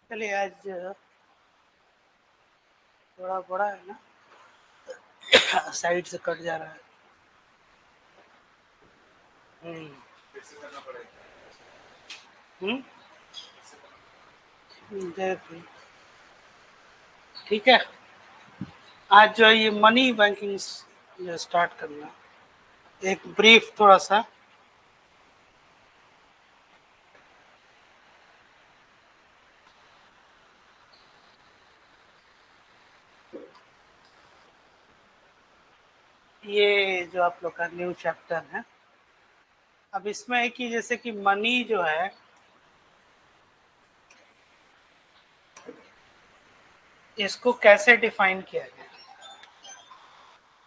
चलिए आज थोड़ा बड़ा है ना, साइड से कट जा रहा है। हम्म देख ली। ठीक है, आज जो है ये मनी बैंकिंग जो स्टार्ट करना, एक ब्रीफ थोड़ा सा। ये जो आप लोग का न्यू चैप्टर है, अब इसमें है कि जैसे कि मनी जो है इसको कैसे डिफाइन किया गया।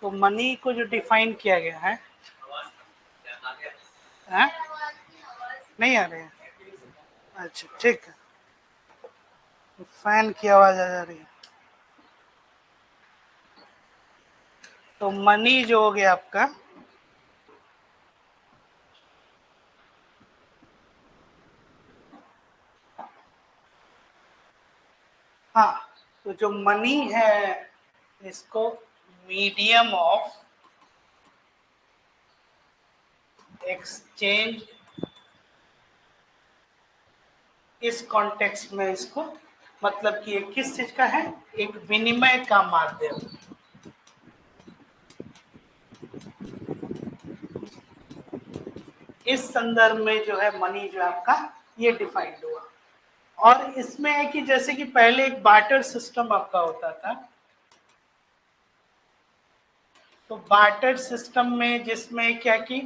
तो मनी को जो डिफाइन किया गया है, है? नहीं आ रहे हैं? अच्छा ठीक है, फैन की आवाज आ जा रही है। तो मनी जो हो गया आपका, हाँ, तो जो मनी है इसको मीडियम ऑफ एक्सचेंज, इस कॉन्टेक्स्ट में इसको मतलब कि ये किस चीज का है, एक विनिमय का माध्यम। इस संदर्भ में जो है मनी जो आपका ये डिफाइंड हुआ। और इसमें है कि जैसे कि पहले एक बार्टर सिस्टम आपका होता था, तो बार्टर सिस्टम में जिसमें क्या कि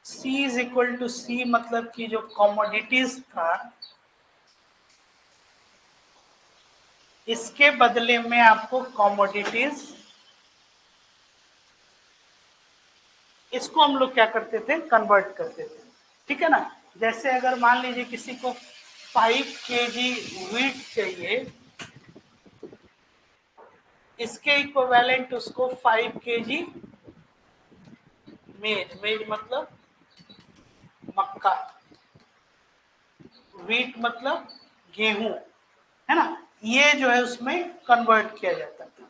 C is equal to C, मतलब कि जो कमोडिटीज था इसके बदले में आपको कमोडिटीज, इसको हम लोग क्या करते थे, कन्वर्ट करते थे। ठीक है ना। जैसे अगर मान लीजिए किसी को 5 kg व्हीट चाहिए, इसके इक्विवेलेंट उसको 5 kg मेज, मेज मतलब मक्का, व्हीट मतलब गेहूं, है ना, ये जो है उसमें कन्वर्ट किया जाता था।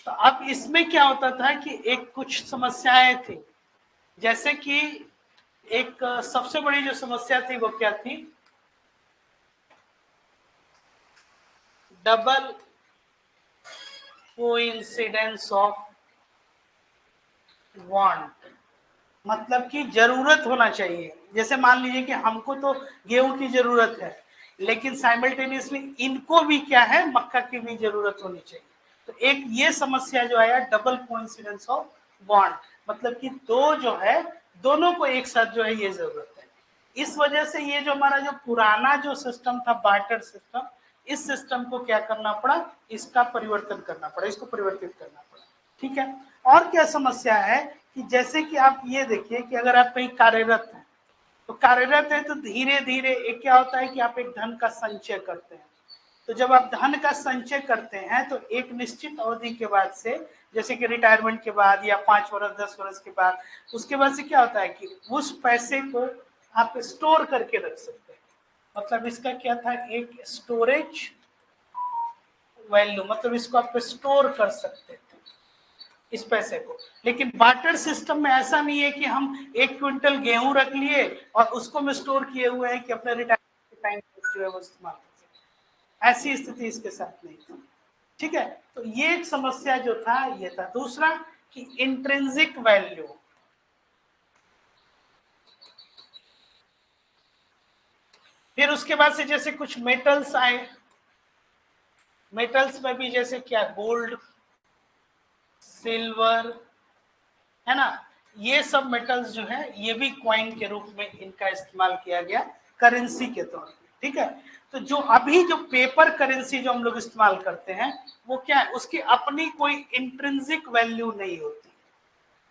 तो अब इसमें क्या होता था कि एक कुछ समस्याएं थी, जैसे कि एक सबसे बड़ी जो समस्या थी वो क्या थी, डबल कोइंसिडेंस ऑफ वांट, मतलब कि जरूरत होना चाहिए। जैसे मान लीजिए कि हमको तो गेहूं की जरूरत है, लेकिन साइमल्टेनियसली इनको भी क्या है, मक्का की भी जरूरत होनी चाहिए। तो एक ये समस्या जो आया, डबल कोइंसिडेंस ऑफ वांट, मतलब कि दो जो है, दोनों को एक साथ जो है ये जरूरत है। इस वजह से ये जो हमारा जो पुराना जो सिस्टम था बार्टर सिस्टम, इस सिस्टम को क्या करना पड़ा, इसका परिवर्तन करना पड़ा, इसको परिवर्तित करना पड़ा। ठीक है। और क्या समस्या है कि जैसे कि आप ये देखिए कि अगर आप कहीं कार्यरत हैं, तो कार्यरत है तो धीरे धीरे एक क्या होता है कि आप एक धन का संचय करते हैं। तो जब आप धन का संचय करते हैं तो एक निश्चित अवधि के बाद से, जैसे कि रिटायरमेंट के बाद या 5 वर्ष 10 वर्ष के बाद, उसके बाद से क्या होता है कि उस पैसे को आप स्टोर करके रख सकते हैं। मतलब इसका क्या था, एक स्टोरेज वैल्यू, मतलब इसको आप स्टोर कर सकते थे इस पैसे को। लेकिन बार्टर सिस्टम में ऐसा नहीं है कि हम 1 क्विंटल गेहूं रख लिए और उसको में स्टोर किए हुए हैं कि अपने रिटायरमेंट के टाइम जो है वो इस्तेमाल कर सकते। ऐसी स्थिति इसके साथ नहीं थी। ठीक है। तो ये एक समस्या जो था ये था। दूसरा कि इंट्रिंसिक वैल्यू, फिर उसके बाद से जैसे कुछ मेटल्स आए, मेटल्स में भी जैसे क्या, गोल्ड, सिल्वर, है ना, ये सब मेटल्स जो है ये भी क्वाइन के रूप में इनका इस्तेमाल किया गया करेंसी के तौर पे। ठीक है। तो जो अभी जो पेपर करेंसी जो हम लोग इस्तेमाल करते हैं वो क्या है, उसकी अपनी कोई इंट्रिंसिक वैल्यू नहीं होती।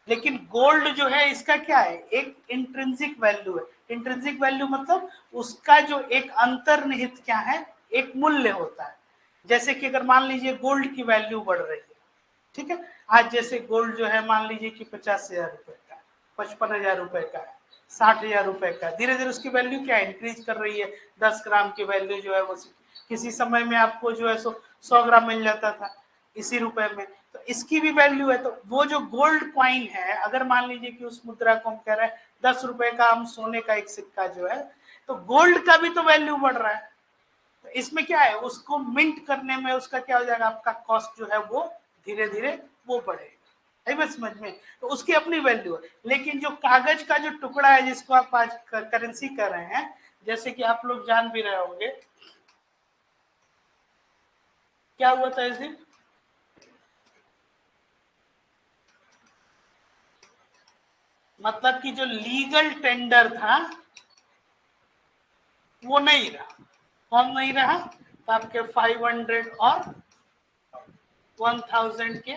लेकिन गोल्ड जो है इसका क्या है, एक इंट्रिंसिक वैल्यू है। इंट्रिंसिक वैल्यू मतलब उसका जो एक अंतर्निहित क्या है, एक मूल्य होता है। जैसे कि अगर मान लीजिए गोल्ड की वैल्यू बढ़ रही है, ठीक है, आज जैसे गोल्ड जो है मान लीजिए कि 50,000 रुपए का, 55,000 रुपए का है, 60,000 रुपए का, धीरे धीरे उसकी वैल्यू क्या इंक्रीज कर रही है, 10 ग्राम की वैल्यू जो है वो, किसी समय में आपको जो है 100 ग्राम मिल जाता था इसी रुपए में, तो इसकी भी वैल्यू है। तो वो जो गोल्ड कॉइन है, अगर मान लीजिए कि उस मुद्रा को हम कह रहे हैं 10 रुपए का हम सोने का एक सिक्का जो है, तो गोल्ड का भी तो वैल्यू बढ़ रहा है। तो इसमें क्या है, उसको मिंट करने में उसका क्या हो जाएगा, आपका कॉस्ट जो है वो धीरे धीरे वो बढ़ेगा। है बस समझ में, तो उसकी अपनी वैल्यू है। लेकिन जो कागज का जो टुकड़ा है जिसको आप आज करेंसी कर रहे हैं, जैसे कि आप लोग जान भी रहे होंगे क्या हुआ था इस दिन, मतलब कि जो लीगल टेंडर था वो नहीं रहा। कौन नहीं रहा, तो आपके 500 और 1000 के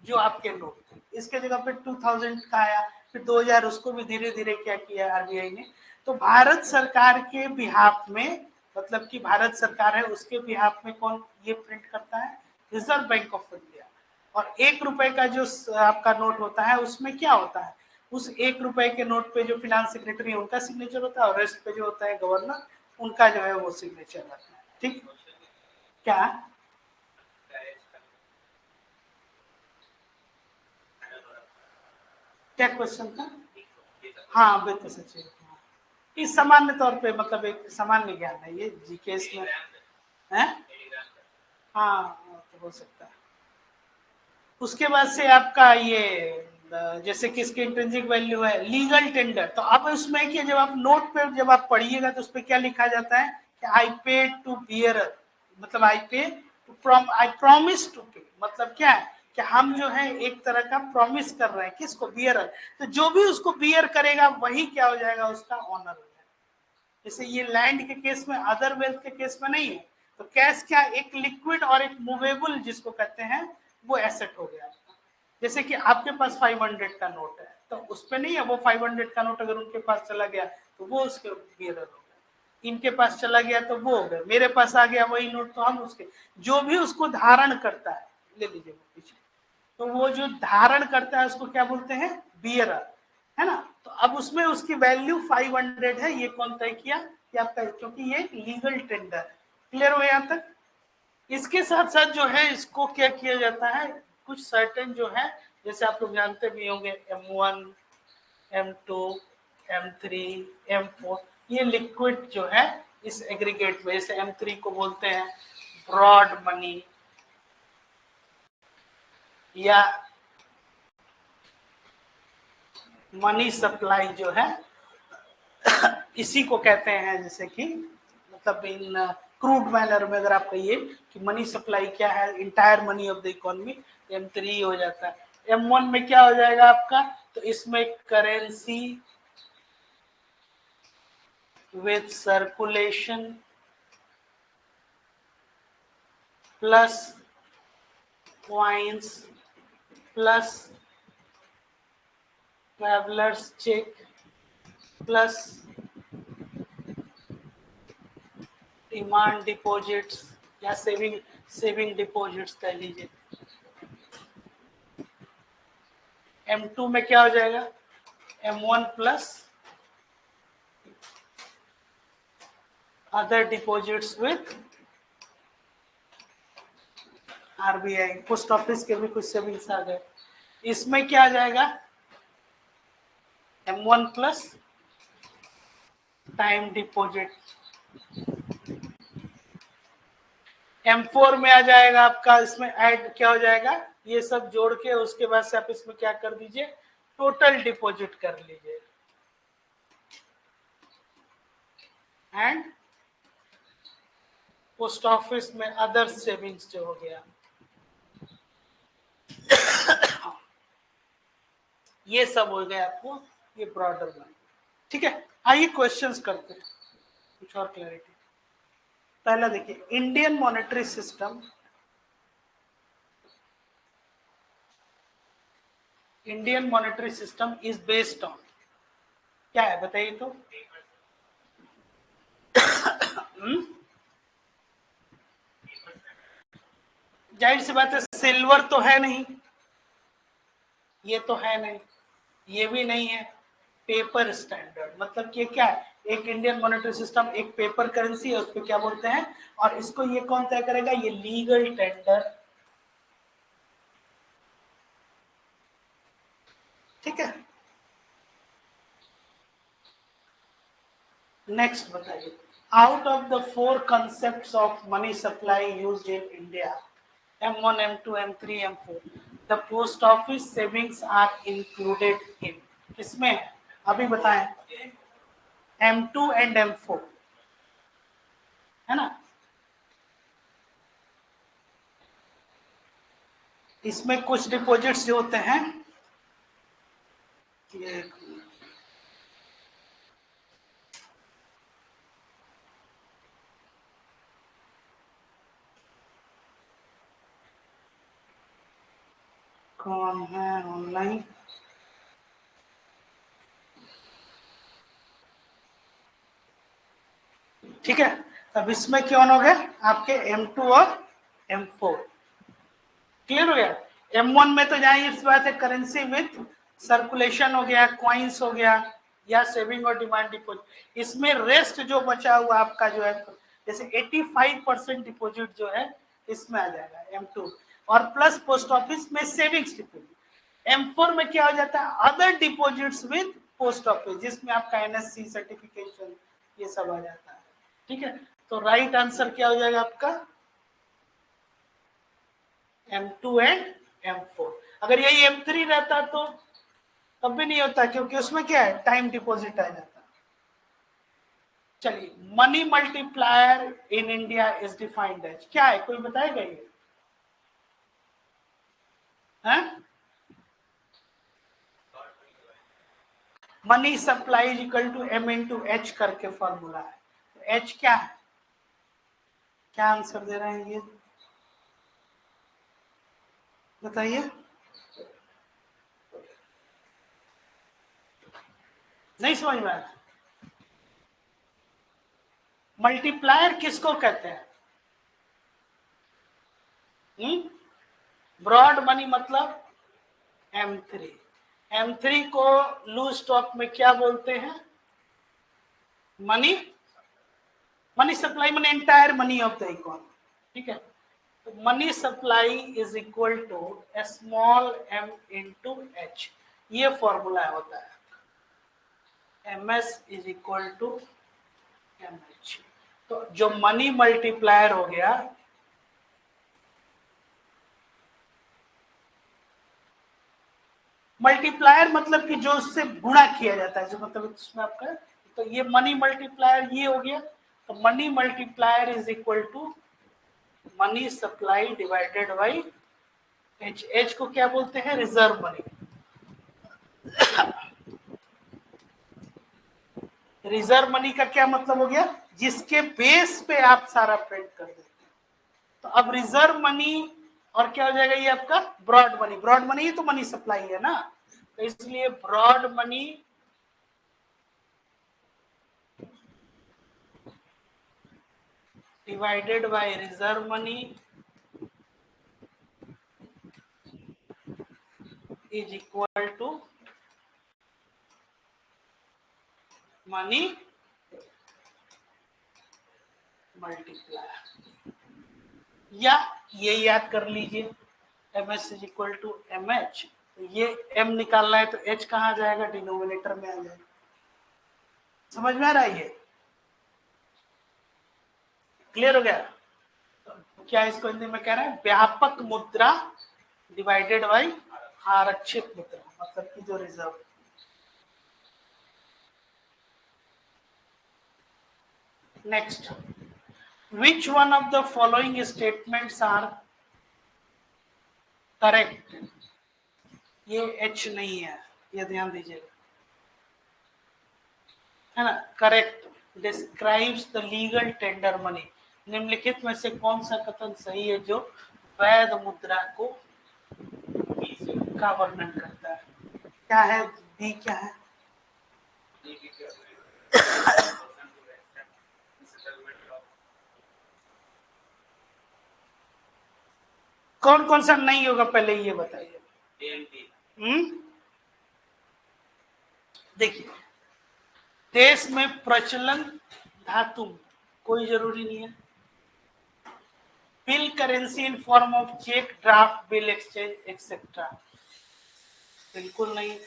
जो आपके नोट थे, इसके जगह पे 2000 का आया, फिर 2000 उसको भी धीरे धीरे क्या किया आरबीआई ने। तो भारत सरकार के बिहाफ में, मतलब कि भारत सरकार है उसके बिहाफ में कौन ये प्रिंट करता है, रिजर्व बैंक ऑफ इंडिया। और 1 रुपए का जो आपका नोट होता है उसमें क्या होता है, उस 1 रुपए के नोट पे जो फिनांस सेक्रेटरी है उनका सिग्नेचर होता है, और रेस्ट पे जो होता है गवर्नर उनका जो है वो सिग्नेचर रहता है। ठीक, क्या क्या क्वेश्चन था, हाँ बिल्कुल सच्ची, ये सामान्य तौर पे मतलब एक सामान्य ज्ञान है ये जीके में है। हाँ तो हो सकता है। उसके बाद से आपका ये जैसे किसकी इंट्रिंसिक वैल्यू है, लीगल टेंडर। तो अब उसमें कि जब आप नोट पे जब आप पढ़िएगा तो उस पर क्या लिखा जाता है कि आई पे टू बियरर, मतलब आई पे टू आई प्रॉमिस टू पे, मतलब क्या है कि हम जो है एक तरह का प्रॉमिस कर रहे हैं किसको, बियरर। तो जो भी उसको बियर करेगा वही क्या हो जाएगा, उसका ऑनर हो जाएगा। जैसे ये लैंड के केस में, अदर वेल्थ के केस में नहीं है। तो कैश क्या, एक लिक्विड और एक मूवेबल जिसको कहते हैं वो एसेट हो गया। जैसे कि आपके पास 500 का नोट है, तो उस पर नहीं है, वो 500 का नोट अगर उनके पास चला गया तो वो उसके बियरर हो गया, इनके पास चला गया तो वो हो गया, मेरे पास आ गया वही नोट तो हम उसके, जो भी उसको धारण करता है, ले लीजिए वो पीछे, तो वो जो धारण करता है उसको क्या बोलते हैं, बियरर, है ना। तो अब उसमें उसकी वैल्यू 500 है, ये कौन तय किया कि आपका, क्योंकि ये लीगल टेंडर है। क्लियर हो यहां तक। इसके साथ साथ जो है इसको क्या किया जाता है, कुछ सर्टेन जो है, जैसे आप लोग जानते भी होंगे M1 M2 M3 M4, ये लिक्विड जो है इस एग्रीगेट में, जैसे M3 को बोलते हैं ब्रॉड मनी, या मनी सप्लाई जो है इसी को कहते हैं, जैसे कि मतलब इन क्रूड मैनर में अगर आप कहिए कि मनी सप्लाई क्या है, entire money of the economy, M3 हो जाता है। M1 में क्या हो जाएगा आपका, तो इसमें currency with circulation plus coins plus travellers cheque plus demand deposits या सेविंग डिपॉजिट्स कह लीजिए। M2 में क्या हो जाएगा, M1 plus other deposits with RBI, post office के भी कुछ सेविंग्स आ गए। इसमें क्या आ जाएगा, M1 plus time deposit. M4 में आ जाएगा आपका, इसमें ऐड क्या हो जाएगा, ये सब जोड़ के उसके बाद से आप इसमें क्या कर दीजिए, टोटल डिपॉजिट कर लीजिए, एंड पोस्ट ऑफिस में अदर सेविंग्स जो हो गया। ये सब हो गया आपको, ये ब्रॉडर वन। ठीक है, आइए क्वेश्चंस करते हैं कुछ और क्लैरिटी। पहला देखिए, Indian monetary system, Indian monetary system is based on, क्या है बताइए तो। जाहिर सी बात है, सिल्वर तो है नहीं, ये तो है नहीं, ये भी नहीं है, पेपर स्टैंडर्ड, मतलब कि क्या है, एक इंडियन मॉनेटरी सिस्टम, एक पेपर करेंसी है, उसको क्या बोलते हैं, और इसको ये कौन तय करेगा, ये लीगल टेंडर, ठीक है। नेक्स्ट बताइए, out of the 4 concepts of money supply used in India, M1, M2, M3, M4, the post office savings are included in, किसमें है अभी बताएं, M2 and M4, है ना। इसमें कुछ डिपॉजिट्स जो होते हैं, ये कौन है ऑनलाइन, ठीक है। अब इसमें क्या हो गया आपके M2 और M4, क्लियर हो गया। M1 में तो जहां इस बात है करेंसी विथ सर्कुलेशन हो गया, क्वाइंस हो गया, या सेविंग और डिमांड डिपॉजिट। इसमें रेस्ट जो बचा हुआ आपका जो है, जैसे 85% डिपॉजिट जो है इसमें आ जाएगा M2, और प्लस पोस्ट ऑफिस में सेविंग्स डिपॉजिट। M4 में क्या हो जाता है, other deposits with post office, जिसमें आपका NSC सर्टिफिकेशन ये सब आ जाता है, ठीक है। तो राइट आंसर क्या हो जाएगा आपका, M2 एंड M4। अगर यही M3 रहता तो तब भी नहीं होता, क्योंकि उसमें क्या है, टाइम डिपॉजिट आ जाता। चलिए, money multiplier in India is defined as, क्या है कोई बताएगा ये, है money supply is equal to M into H करके फॉर्मूला है, तो H क्या है, क्या आंसर दे रहे हैं ये बताइए, नहीं समझ में आया। मल्टीप्लायर किसको कहते हैं, ब्रॉड मनी मतलब M3, M3 को लूज स्टॉक में क्या बोलते हैं, money, money supply money entire money of the economy, ठीक है। तो money supply is equal to small m into H, ये फॉर्मूला होता है, MS is equal to MH। तो जो मनी मल्टीप्लायर हो गया, मल्टीप्लायर मतलब कि जो उससे गुणा किया जाता है, जो मतलब इसमें आपका, तो ये मनी मल्टीप्लायर ये हो गया, तो money multiplier is equal to money supply divided by H। H को क्या बोलते हैं, रिजर्व मनी। रिजर्व मनी का क्या मतलब हो गया, जिसके बेस पे आप सारा प्रिंट कर देते हैं। तो अब रिजर्व मनी और क्या हो जाएगा, ये आपका ब्रॉड मनी, ब्रॉड मनी ही तो मनी सप्लाई है ना, तो इसलिए broad money divided by reserve money is equal to money multiplier, या ये याद कर लीजिए MS is equal to MH, ये M निकालना है तो H कहाँ जाएगा, डिनोमिनेटर में आ जाएगा। समझ में आ रहा है, ये क्लियर हो गया। तो क्या इसको हिंदी में कह रहे हैं, व्यापक मुद्रा डिवाइडेड बाई आरक्षित मुद्रा, मतलब कि जो reserve. Next, which one of the following statements are correct, ये H नहीं है, ये ध्यान दीजिएगा, है ना। Correct describes the legal tender money, निम्नलिखित में से कौन सा कथन सही है जो वैध मुद्रा को का वर्णन करता है, क्या है, बी क्या है, कौन कौन सा नहीं होगा पहले ये बताइए। देखिए, देश में प्रचलन धातु कोई जरूरी नहीं है। Bill currency in form of cheque, draft, bill exchange etcetera, बिल्कुल नहीं।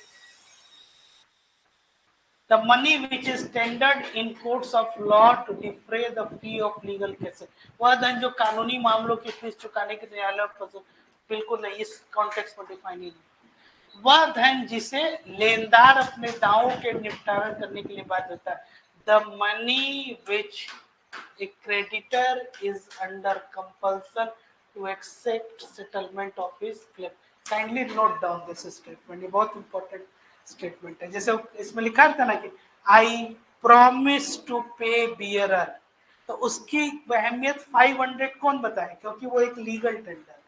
The money which is tendered in courts of law to defray the fee of legal cases, वह धन जो कानूनी मामलों की फीस चुकाने के न्यायालय पर, बिल्कुल नहीं, इस कॉन्टेक्स्ट में डिफाइन ही नहीं। वह धन जिसे लेनदार अपने दावों के निपटारा करने के लिए बाध्य होता है। The money which a creditor is under compulsion to accept settlement of his claim. Kindly note down this statement, ये बहुत इंपॉर्टेंट स्टेटमेंट है। जैसे इसमें लिखा था ना कि आई प्रॉमिस टू पे बियरर, तो उसकी अहमियत 500 कौन बताए, क्योंकि वो एक लीगल टेंडर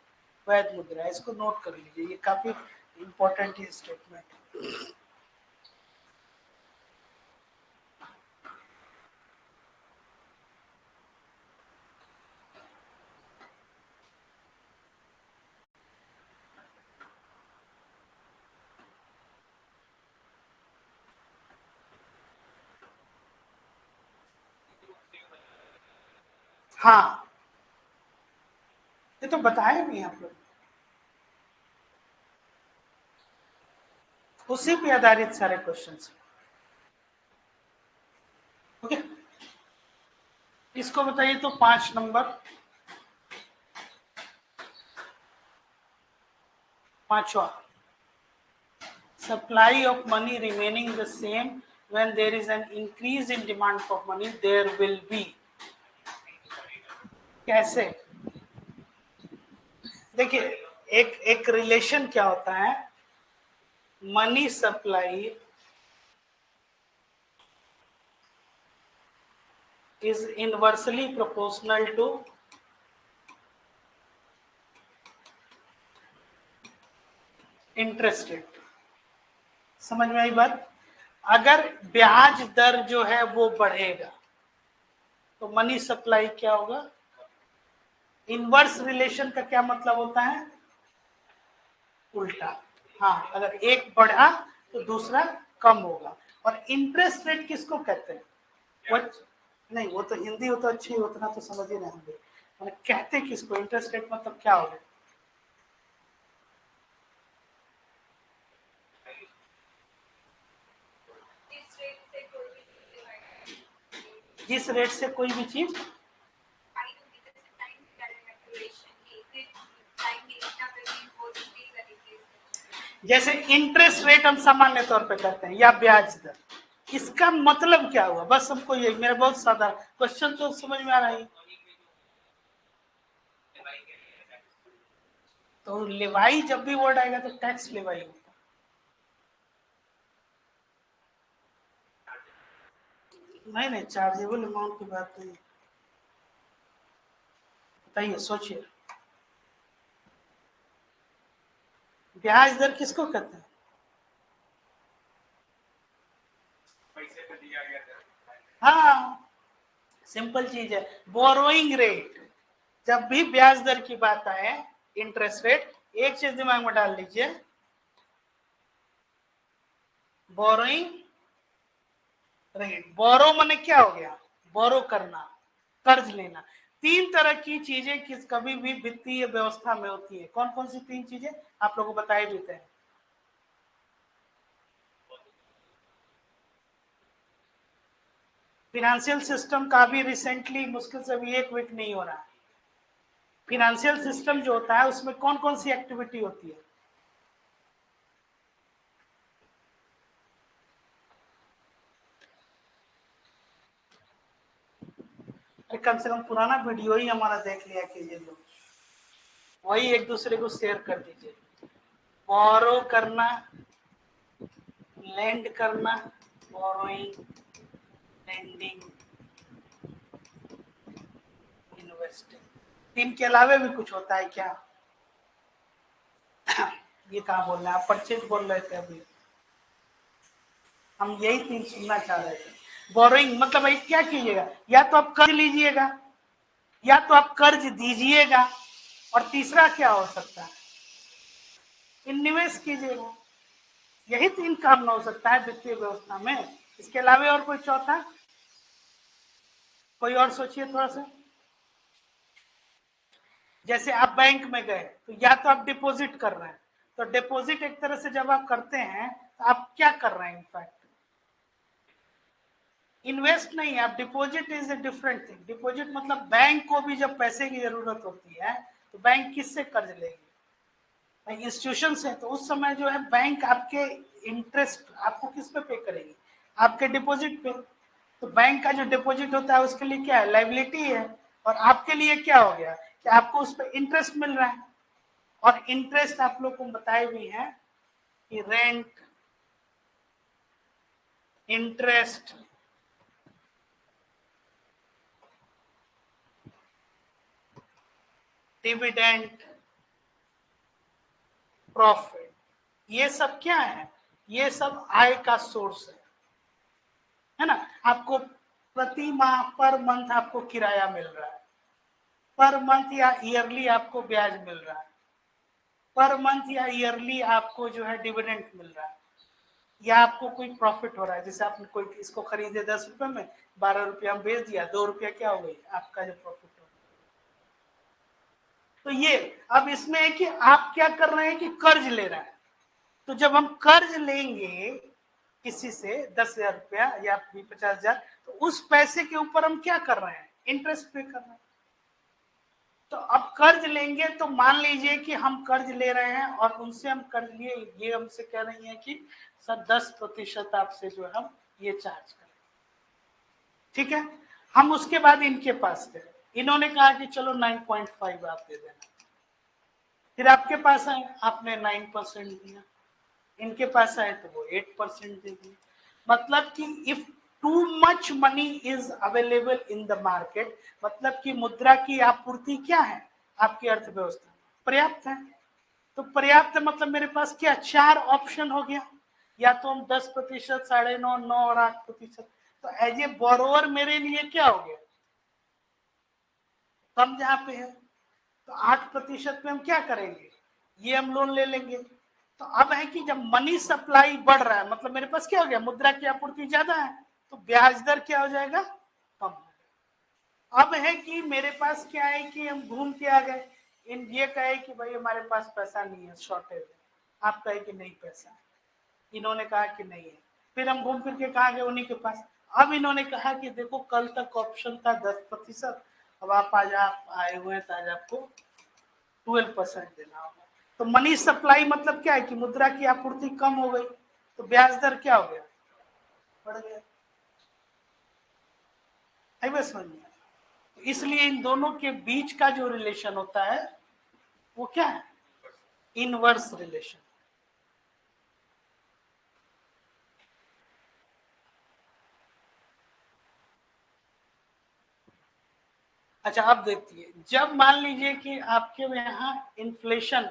वैध मुद्रा है। इसको नोट कर लीजिए, ये काफी इंपॉर्टेंट है स्टेटमेंट। हाँ, ये तो बताया भी आप लोग, उसी पे आधारित सारे क्वेश्चंस। ओके, इसको बताइए तो 5 नंबर, 5वां, supply of money remaining the same when there is an increase in demand for money there will be, कैसे? देखिए, एक रिलेशन क्या होता है, money supply is inversely proportional to interest rate. समझ में आई बात? अगर ब्याज दर जो है वो बढ़ेगा तो मनी सप्लाई क्या होगा, इनवर्स रिलेशन का क्या मतलब होता है, उल्टा। हाँ, अगर एक बढ़ा तो दूसरा कम होगा। और इंटरेस्ट रेट किसको कहते हैं, वो नहीं, वो तो हिंदी हो तो अच्छी, उतना तो समझ ही नहीं होंगे, कहते किसको, इंटरेस्ट रेट मतलब क्या होगा, जिस रेट से कोई भी चीज, जैसे इंटरेस्ट रेट हम सामान्य तौर पे कहते हैं, या ब्याज दर, इसका मतलब क्या हुआ, बस हमको ये, मेरा बहुत सादा क्वेश्चन तो समझ में आ रहा है। तो लेवाई जब भी वर्ड आएगा तो टैक्स लेवाई होगा। नहीं, चार्जेबल अमाउंट की बात नहीं, बताइए, सोचिए, ब्याज दर किसको कहते हैं, हाँ, सिंपल चीज है, बोरोइंग रेट। जब भी ब्याज दर की बात आए, इंटरेस्ट रेट, एक चीज दिमाग में डाल लीजिए, बोरोइंग रेट। बोरो माने क्या हो गया, बोरो करना, कर्ज लेना। तीन तरह की चीजें किस कभी भी वित्तीय व्यवस्था में होती है, कौन कौन सी तीन चीजें आप लोगों को बताए देते हैं। फिनेंशियल सिस्टम का भी रिसेंटली मुश्किल से अभी 1 वीक नहीं हो रहा है। फिनेंशियल सिस्टम जो होता है उसमें कौन कौन सी एक्टिविटी होती है, कम से कम पुराना वीडियो ही हमारा देख लिया कीजिए लोग, वही एक दूसरे को शेयर कर दीजिए। बोरो करना, लैंड करना, बोरोइंग, लैंडिंग, इन्वेस्टिंग। तीन के अलावे भी कुछ होता है क्या, ये कहाँ बोल रहे हैं आप, परचेज बोल रहे थे अभी, हम यही तीन सुनना चाह रहे थे। बोरोइंग मतलब भाई क्या कीजिएगा, या तो आप कर्ज लीजिएगा, या तो आप कर्ज दीजिएगा, और तीसरा क्या हो सकता है, इन्वेस्ट कीजिएगा। यही तीन काम ना हो सकता है वित्तीय व्यवस्था में। इसके अलावा और कोई चौथा, कोई और सोचिए थोड़ा सा। जैसे आप बैंक में गए तो या तो आप डिपॉजिट कर रहे हैं, तो डिपॉजिट एक तरह से जब आप करते हैं तो आप क्या कर रहे हैं, इनफैक्ट इन्वेस्ट नहीं, आप deposit is a different thing. Deposit मतलब बैंक को भी जब पैसे की जरूरत होती है तो बैंक किससे कर्ज लेगी, इंस्टीट्यूशन से। तो उस समय जो है बैंक आपके इंटरेस्ट आपको किस पे पे करेगी, आपके डिपॉजिट पे। तो बैंक का जो डिपॉजिट होता है उसके लिए क्या है, लाइबिलिटी है, और आपके लिए क्या हो गया कि आपको उस पर इंटरेस्ट मिल रहा है। और इंटरेस्ट आप लोग को बताए भी हैं कि रेंट, इंटरेस्ट, डिविडेंड, प्रॉफिट, ये सब क्या है, ये सब आय का सोर्स है ना। आपको प्रति माह पर मंथ आपको किराया मिल रहा है, पर मंथ या ईयरली आपको ब्याज मिल रहा है, पर मंथ या ईयरली आपको जो है डिविडेंड मिल रहा है, या आपको कोई प्रॉफिट हो रहा है। जैसे आपने कोई इसको खरीदे 10 रुपए में, 12 रुपया में बेच दिया, 2 रुपया क्या हो गई आपका जो प्रॉफिट हो। तो ये अब इसमें है कि आप क्या कर रहे हैं कि कर्ज ले रहे हैं। तो जब हम कर्ज लेंगे किसी से 10,000 रुपया या 50,000, तो उस पैसे के ऊपर हम क्या कर रहे हैं, इंटरेस्ट पे कर रहे हैं। तो अब कर्ज लेंगे तो मान लीजिए कि हम कर्ज ले रहे हैं और उनसे हम कर्ज लिए, ये हमसे कह रही है कि सर 10% आपसे जो है हम ये चार्ज करें, ठीक है। हम उसके बाद इनके पास गए, इन्होंने कहा कि चलो 9.5 आप दे देना। फिर आपके पास आए, आपने 9% दिया, इनके पास आए तो वो 8% दे दिए। मतलब कि if too much money is available in the market, मतलब कि मुद्रा की आपूर्ति क्या है आपकी अर्थव्यवस्था में, पर्याप्त है। तो पर्याप्त मतलब मेरे पास क्या, 4 ऑप्शन हो गया, या तो हम 10%, 9.5%, 9 और 8%। तो एज ए बोरोवर मेरे लिए क्या हो गया, कम जहां पे है। तो 8% में हम क्या करेंगे, ये हम लोन ले लेंगे। तो अब है कि जब मनी सप्लाई बढ़ रहा है, मतलब मेरे पास क्या हो गया, मुद्रा की आपूर्ति ज्यादा है, तो ब्याज दर क्या हो जाएगा, कम। अब है कि मेरे पास क्या है कि हम घूम के आ गए, इन ये कहे कि भाई हमारे पास पैसा नहीं है, शॉर्टेज है, आप कहे कि नहीं पैसा है, इन्होंने कहा कि नहीं है, फिर हम घूम फिर के कहा गए उन्हीं के पास। अब इन्होंने कहा कि देखो कल तक ऑप्शन था 10%, अब आप आज आप आए हुए हैं तो आज आपको 12% देना होगा। तो मनी सप्लाई मतलब क्या है कि मुद्रा की आपूर्ति कम हो गई, तो ब्याज दर क्या हो गया, बढ़ गया। है बस समझ में। तो इसलिए इन दोनों के बीच का जो रिलेशन होता है वो क्या है, इनवर्स रिलेशन। अच्छा अब देखिए, जब मान लीजिए कि आपके यहाँ इन्फ्लेशन,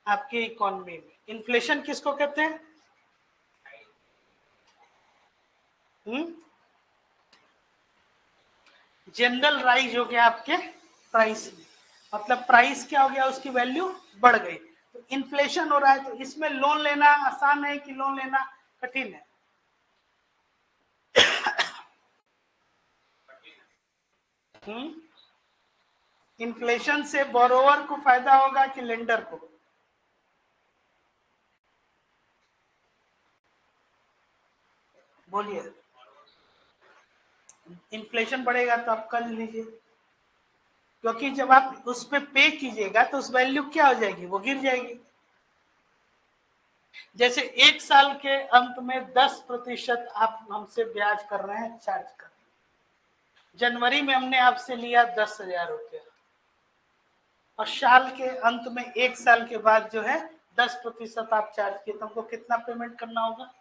आपके इकोनॉमी में इन्फ्लेशन किसको कहते हैं, जनरल राइज हो गया आपके प्राइस में, मतलब प्राइस क्या हो गया, उसकी वैल्यू बढ़ गई। तो इन्फ्लेशन हो रहा है, तो इसमें लोन लेना आसान है कि लोन लेना कठिन है, इन्फ्लेशन से बोरोवर को फायदा होगा कि लेंडर को, बोलिए। इन्फ्लेशन बढ़ेगा तो आप कर लीजिए, क्योंकि जब आप उस पे पे कीजिएगा तो उस वैल्यू क्या हो जाएगी, वो गिर जाएगी। जैसे एक साल के अंत में 10% आप हमसे ब्याज कर रहे हैं, चार्ज कर रहे हैं। जनवरी में हमने आपसे लिया 10,000 रुपया, और साल के अंत में एक साल के बाद जो है 10% आप चार्ज किए, तो हमको कितना पेमेंट करना होगा,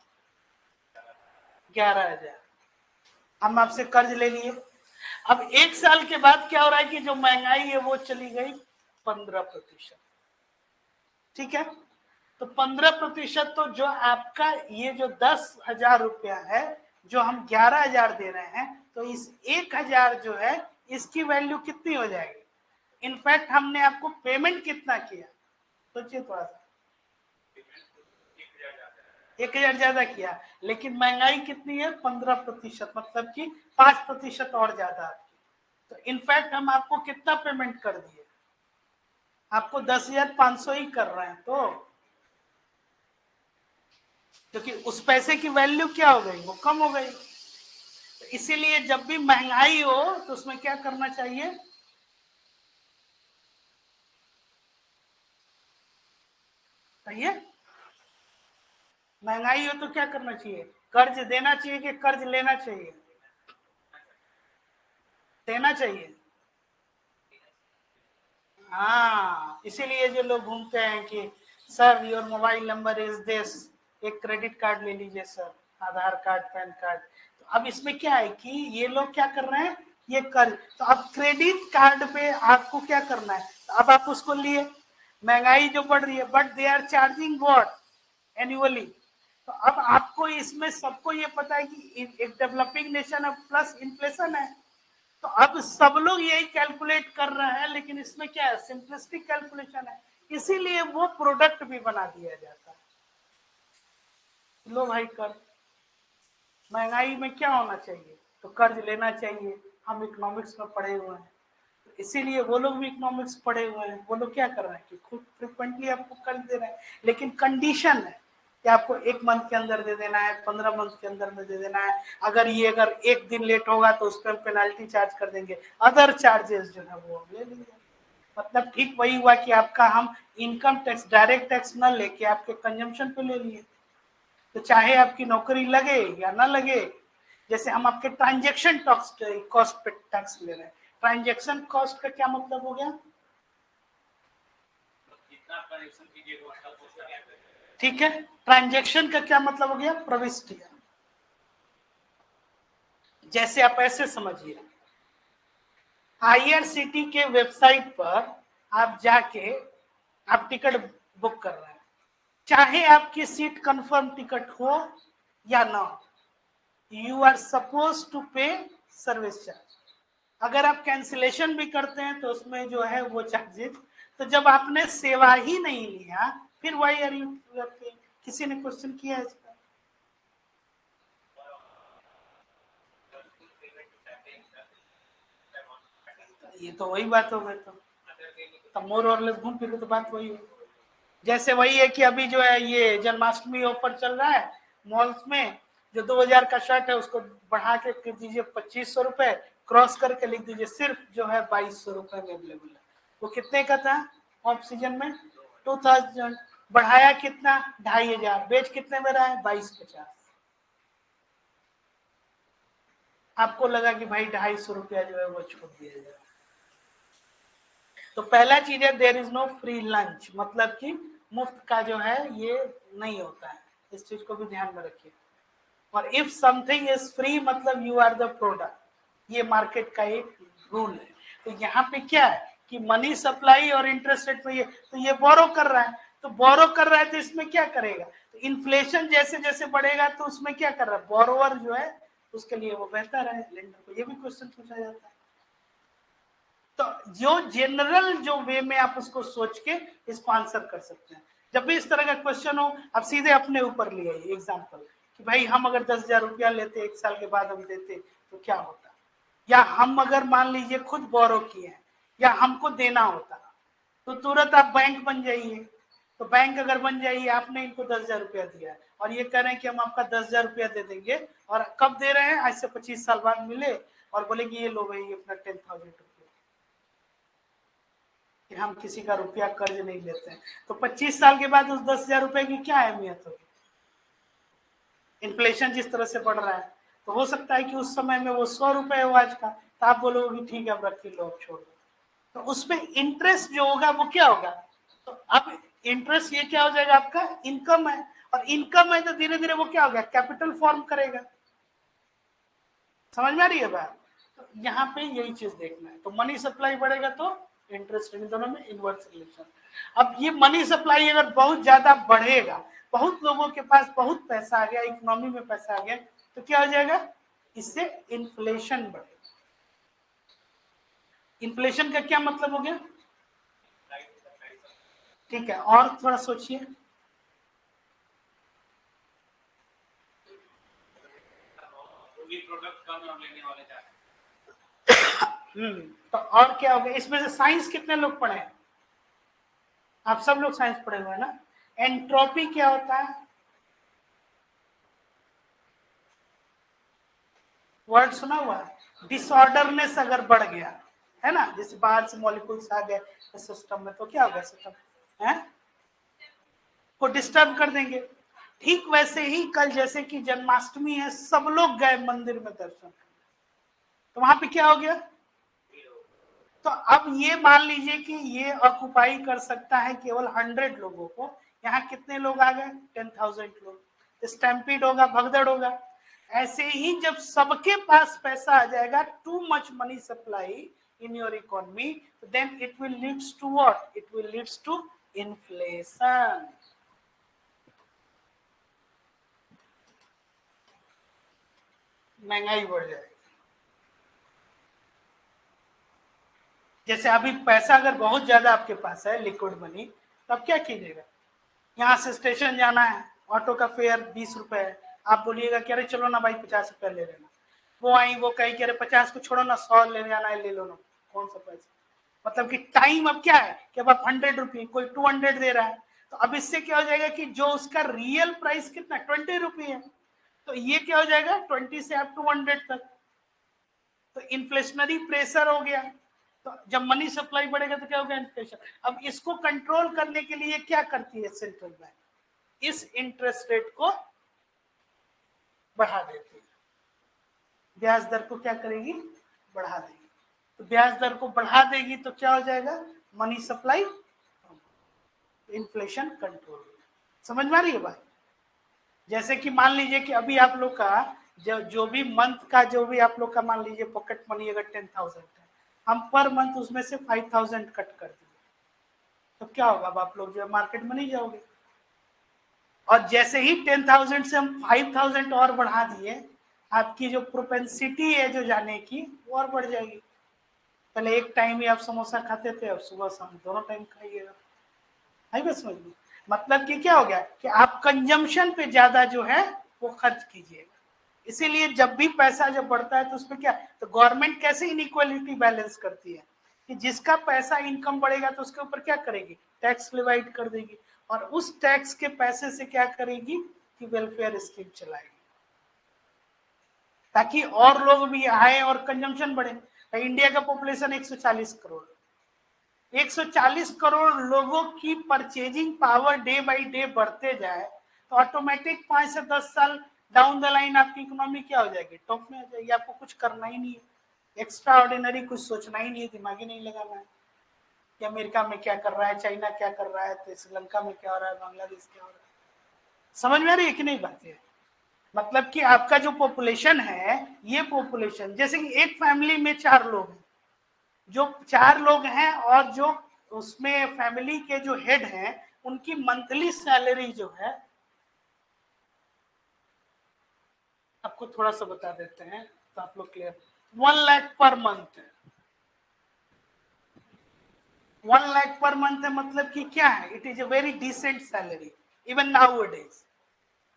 11,000। हम आपसे कर्ज ले लिए। अब एक साल के बाद क्या हो रहा है कि जो महंगाई है वो चली गई 15%, ठीक है। तो 15%, तो जो आपका ये जो 10,000 रुपया है, जो हम 11,000 दे रहे हैं, तो इस 1,000 जो है इसकी वैल्यू कितनी हो जाएगी। इनफैक्ट हमने आपको पेमेंट कितना किया, सोचिए थोड़ा सा, 1000 ज्यादा किया, लेकिन महंगाई कितनी है 15%, मतलब कि 5% और ज्यादा आपकी। तो इनफैक्ट हम आपको कितना पेमेंट कर दिए, आपको 10,500 ही कर रहे हैं, तो क्योंकि उस पैसे की वैल्यू क्या हो गई, वो कम हो गई। तो इसीलिए जब भी महंगाई हो तो उसमें क्या करना चाहिए, सही है, महंगाई हो तो क्या करना चाहिए, कर्ज देना चाहिए कि कर्ज लेना चाहिए, देना चाहिए। हाँ, इसीलिए जो लोग घूमते हैं कि sir your mobile number is this, एक क्रेडिट कार्ड ले लीजिए सर, आधार कार्ड, पैन कार्ड। तो अब इसमें क्या है कि ये लोग क्या कर रहे हैं, ये कर्ज, तो अब क्रेडिट कार्ड पे आपको क्या करना है, तो अब आप उसको लिए, महंगाई जो बढ़ रही है, but they are charging what, annually. तो अब आपको इसमें सबको ये पता है कि एक डेवलपिंग नेशन है प्लस इन्फ्लेशन है, तो अब सब लोग यही कैलकुलेट कर रहे हैं, लेकिन इसमें क्या है, सिंपलिस्टिक कैलकुलेशन है, इसीलिए वो प्रोडक्ट भी बना दिया जाता है। लो भाई कर्ज, महंगाई में क्या होना चाहिए, तो कर्ज लेना चाहिए। हम इकोनॉमिक्स में पढ़े हुए हैं, तो इसीलिए वो लोग भी इकोनॉमिक्स पढ़े हुए हैं, वो लोग क्या कर रहे हैं कि खुद फ्रिक्वेंटली आपको कर्ज दे रहे हैं, लेकिन कंडीशन है कि आपको 1 मंथ के अंदर दे देना है, 15 मंथ के अंदर में दे देना है। अगर एक दिन लेट होगा तो उस पर पेनाल्टी चार्ज कर देंगे, अदर चार्जेस जो है वो हम ले लेंगे। मतलब ठीक वही हुआ कि आपका हम इनकम टैक्स, डायरेक्ट टैक्स न लेके आपके कंजम्पशन पे ले लिए, तो चाहे आपकी नौकरी लगे या ना लगे, जैसे हम आपके ट्रांजेक्शन कॉस्ट पे टैक्स ले रहे हैं। ट्रांजेक्शन कॉस्ट का क्या मतलब हो गया, ठीक है, ट्रांजेक्शन का क्या मतलब हो गया, प्रविष्टि। जैसे आप ऐसे समझिए, आईआरसीटी के वेबसाइट पर आप जाके आप टिकट बुक कर रहे हैं, चाहे आपकी सीट कंफर्म टिकट हो या ना, यू आर सपोज टू पे सर्विस चार्ज। अगर आप कैंसिलेशन भी करते हैं तो उसमें जो है वो चार्जेस, तो जब आपने सेवा ही नहीं लिया, फिर वाई आर यू, किसी ने क्वेश्चन किया है इसका, ये तो वही बात हो गई, तो मोर और लेस घूम फिर तो बात वही है। जैसे वही है कि अभी जो है ये जन्माष्टमी ऑफर चल रहा है मॉल्स में, जो 2000 का शर्ट है उसको बढ़ा के कर दीजिए 2500 रुपए, क्रॉस करके लिख दीजिए सिर्फ जो है 2200 रुपए में अवेलेबल है। वो कितने का था ऑफ सीजन में, 2000, बढ़ाया कितना 2500, बेच कितने में रहा है 2250। आपको लगा कि भाई 250 रुपया जो है वो छोड़ दिया जाए। तो पहला चीज है there is no free lunch, मतलब कि मुफ्त का जो है ये नहीं होता है, इस चीज को भी ध्यान में रखिए। और इफ समथिंग इज फ्री मतलब यू आर द प्रोडक्ट, ये मार्केट का एक रूल है। तो यहाँ पे क्या है कि मनी सप्लाई और इंटरेस्ट रेट में ये, तो ये बोरो कर रहा है, तो बोरो कर रहा है तो इसमें क्या करेगा, तो इन्फ्लेशन जैसे जैसे बढ़ेगा तो उसमें क्या कर रहा है, बोरोवर जो है उसके लिए वो बेहतर है, लेंडर को ये भी क्वेश्चन पूछा जाता है। तो जो जनरल जो वे में आप उसको सोच के इसको आंसर कर सकते हैं। जब भी इस तरह का क्वेश्चन हो आप सीधे अपने ऊपर ले आइए एग्जाम्पल, कि भाई हम अगर 10,000 रुपया लेते 1 साल के बाद हम देते तो क्या होता, या हम अगर मान लीजिए खुद बोरो किए हैं या हमको देना होता, तो तुरंत आप बैंक बन जाइए। तो बैंक अगर बन जाइए, आपने इनको 10,000 रुपया दिया है और ये कह रहे हैं कि हम आपका 10,000 रुपया दे देंगे, और कब दे रहे हैं, आज से 25 साल बाद मिले और बोले कि ये लो भाई अपना 10,000 रुपया, कि हम किसी का रुपया कर्ज नहीं लेते हैं, तो 25 साल के बाद उस 10,000 रुपए की क्या अहमियत होगी, इन्फ्लेशन जिस तरह से बढ़ रहा है। तो हो सकता है कि उस समय में वो 100 रुपए हो आज का, तो आप बोलोगे ठीक है अब रख लो अब छोड़ दो, तो उसमें इंटरेस्ट जो होगा वो क्या होगा, तो अब इंटरेस्ट ये क्या हो जाएगा, आपका इनकम है, और इनकम है तो धीरे धीरे वो क्या होगा, कैपिटल फॉर्म करेगा। समझ में आ रही है बात, तो यहाँ पे यही चीज देखना है। तो मनी सप्लाई बढ़ेगा तो इंटरेस्ट, इन दोनों में इनवर्स रिलेशन। अब ये मनी सप्लाई अगर बहुत ज्यादा बढ़ेगा, बहुत लोगों के पास बहुत पैसा आ गया, इकोनॉमी में पैसा आ गया, तो क्या हो जाएगा, इससे इन्फ्लेशन बढ़ेगा। इन्फ्लेशन का क्या मतलब हो गया, ठीक है, और थोड़ा सोचिए, भी प्रोडक्ट कम है और लेने वाले ज्यादा। तो और क्या हो गया इसमें से? साइंस कितने लोग पढ़े हैं? आप सब लोग साइंस पढ़े हुए हैं ना? एंट्रोपी क्या होता है? वर्ड सुना हुआ है? डिसऑर्डरनेस अगर बढ़ गया है ना, जैसे बाहर से मॉलिक्यूल्स आ गए सिस्टम में, तो क्या होगा? सिस्टम है को डिस्टर्ब कर देंगे। ठीक वैसे ही कल जैसे कि जन्माष्टमी है, सब लोग गए मंदिर में दर्शन करने, तो वहां पे क्या हो गया? तो अब ये मान लीजिए कि ये ऑक्युपाई कर सकता है केवल 100 लोगों को, यहाँ कितने लोग आ गए? 10,000 लोग, स्टैम्पीड होगा, भगदड़ होगा। ऐसे ही जब सबके पास पैसा आ जाएगा, too much money supply in your economy, then it will leads to what? It will leads to inflation. महंगाई बढ़ जाएगी। जैसे अभी पैसा अगर बहुत ज्यादा आपके पास है, लिक्विड मनी, तो आप क्या कीजिएगा? यहाँ से स्टेशन जाना है, ऑटो का फेयर 20 रुपए है, आप बोलिएगा कि अरे चलो ना भाई 50 रुपया ले लेना। वो आई, वो कही कि अरे 50 को छोड़ो ना, 100 लेने जाना है, ले लो ना। कौन सा पैसा? मतलब कि टाइम अब क्या है कि अब आप 100 रुपये, कोई 200 दे रहा है, तो अब इससे क्या हो जाएगा कि जो उसका रियल प्राइस कितना 20 रुपये है, तो ये क्या हो जाएगा 20 से आप 200 तक, तो इन्फ्लेशनरी प्रेशर हो गया। तो जब मनी सप्लाई बढ़ेगा तो क्या होगा? इन्फ्लेशन। अब इसको कंट्रोल करने के लिए क्या करती है सेंट्रल बैंक? इस इंटरेस्ट रेट को बढ़ा देती है, ब्याज दर को क्या करेगी? बढ़ा देगी। तो ब्याज दर को बढ़ा देगी तो क्या हो जाएगा? Money supply, inflation control. समझ में आ रही है बात? जैसे कि मान लीजिए कि अभी आप लोग का जो भी मंथ का जो भी आप लोग का मान लीजिए पॉकेट मनी अगर 10,000 है, हम पर मंथ उसमें से 5,000 कट कर दिए, तो क्या होगा? अब आप लोग जो है मार्केट में नहीं जाओगे। और जैसे ही 10,000 से हम 5,000 और बढ़ा दिए, आपकी जो प्रोपेंसिटी है जो जाने की, वो और बढ़ जाएगी। पहले एक टाइम ही आप समोसा खाते थे, अब सुबह शाम दोनों टाइम खाइएगा। है बस समझ में? मतलब कि क्या हो गया कि आप कंजम्पशन पे ज्यादा जो है वो खर्च कीजिएगा। इसीलिए जब भी पैसा जब बढ़ता है तो उसमें क्या, तो गवर्नमेंट कैसे इनइक्वालिटी बैलेंस करती है कि जिसका पैसा इनकम बढ़ेगा तो उसके ऊपर क्या करेगी? टैक्स डिवाइड कर देगी, और उस टैक्स के पैसे से क्या करेगी कि वेलफेयर स्कीम चलाएगी, ताकि और लोग भी आए और कंजम्पशन बढ़े। इंडिया का पॉपुलेशन 140 करोड़, 140 करोड़ लोगों की purchasing power day by day बढ़ते जाए तो ऑटोमेटिक 5 से 10 साल डाउन द लाइन आपकी इकोनॉमी क्या हो जाएगी? टॉप में आ जाएगी। आपको कुछ करना ही नहीं है, एक्स्ट्रा ऑर्डिनरी कुछ सोचना ही नहीं है, दिमाग ही नहीं लगाना है कि अमेरिका में क्या कर रहा है, चाइना क्या कर रहा है, तो श्रीलंका में क्या हो रहा है, बांग्लादेश क्या हो रहा है। समझ में आ रही है कि नहीं बात? है मतलब कि आपका जो पॉपुलेशन है, ये पॉपुलेशन जैसे कि एक फैमिली में 4 लोग हैं, जो 4 लोग हैं और जो उसमें फैमिली के जो हेड हैं, उनकी मंथली सैलरी जो है, आपको थोड़ा सा बता देते हैं तो आप लोग क्लियर। 1 लाख पर मंथ है। 1 लाख पर मंथ है मतलब कि क्या है? It is a very decent salary even nowadays.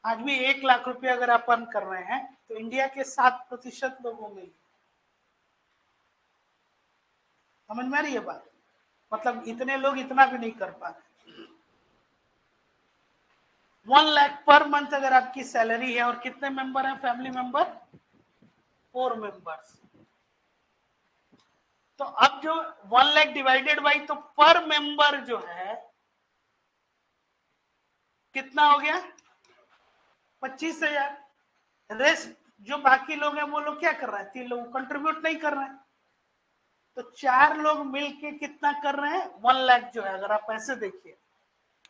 आज भी 1 लाख रुपए अगर आप अर्न कर रहे हैं तो इंडिया के 7% लोगों में। समझ में आ रही है बात? मतलब इतने लोग इतना भी नहीं कर पा रहे। 1 लाख पर मंथ अगर आपकी सैलरी है, और कितने मेंबर हैं फैमिली मेंबर? 4 मेंबर्स। तो अब जो 1 लाख डिवाइडेड बाई, तो पर मेंबर जो है कितना हो गया? 25,000। रेस्ट जो बाकी लोग हैं वो लोग क्या कर रहे हैं? 3 लोग कंट्रीब्यूट नहीं कर रहे हैं, तो 4 लोग मिलके कितना कर रहे हैं? 1 लाख जो है, अगर आप ऐसे देखिए।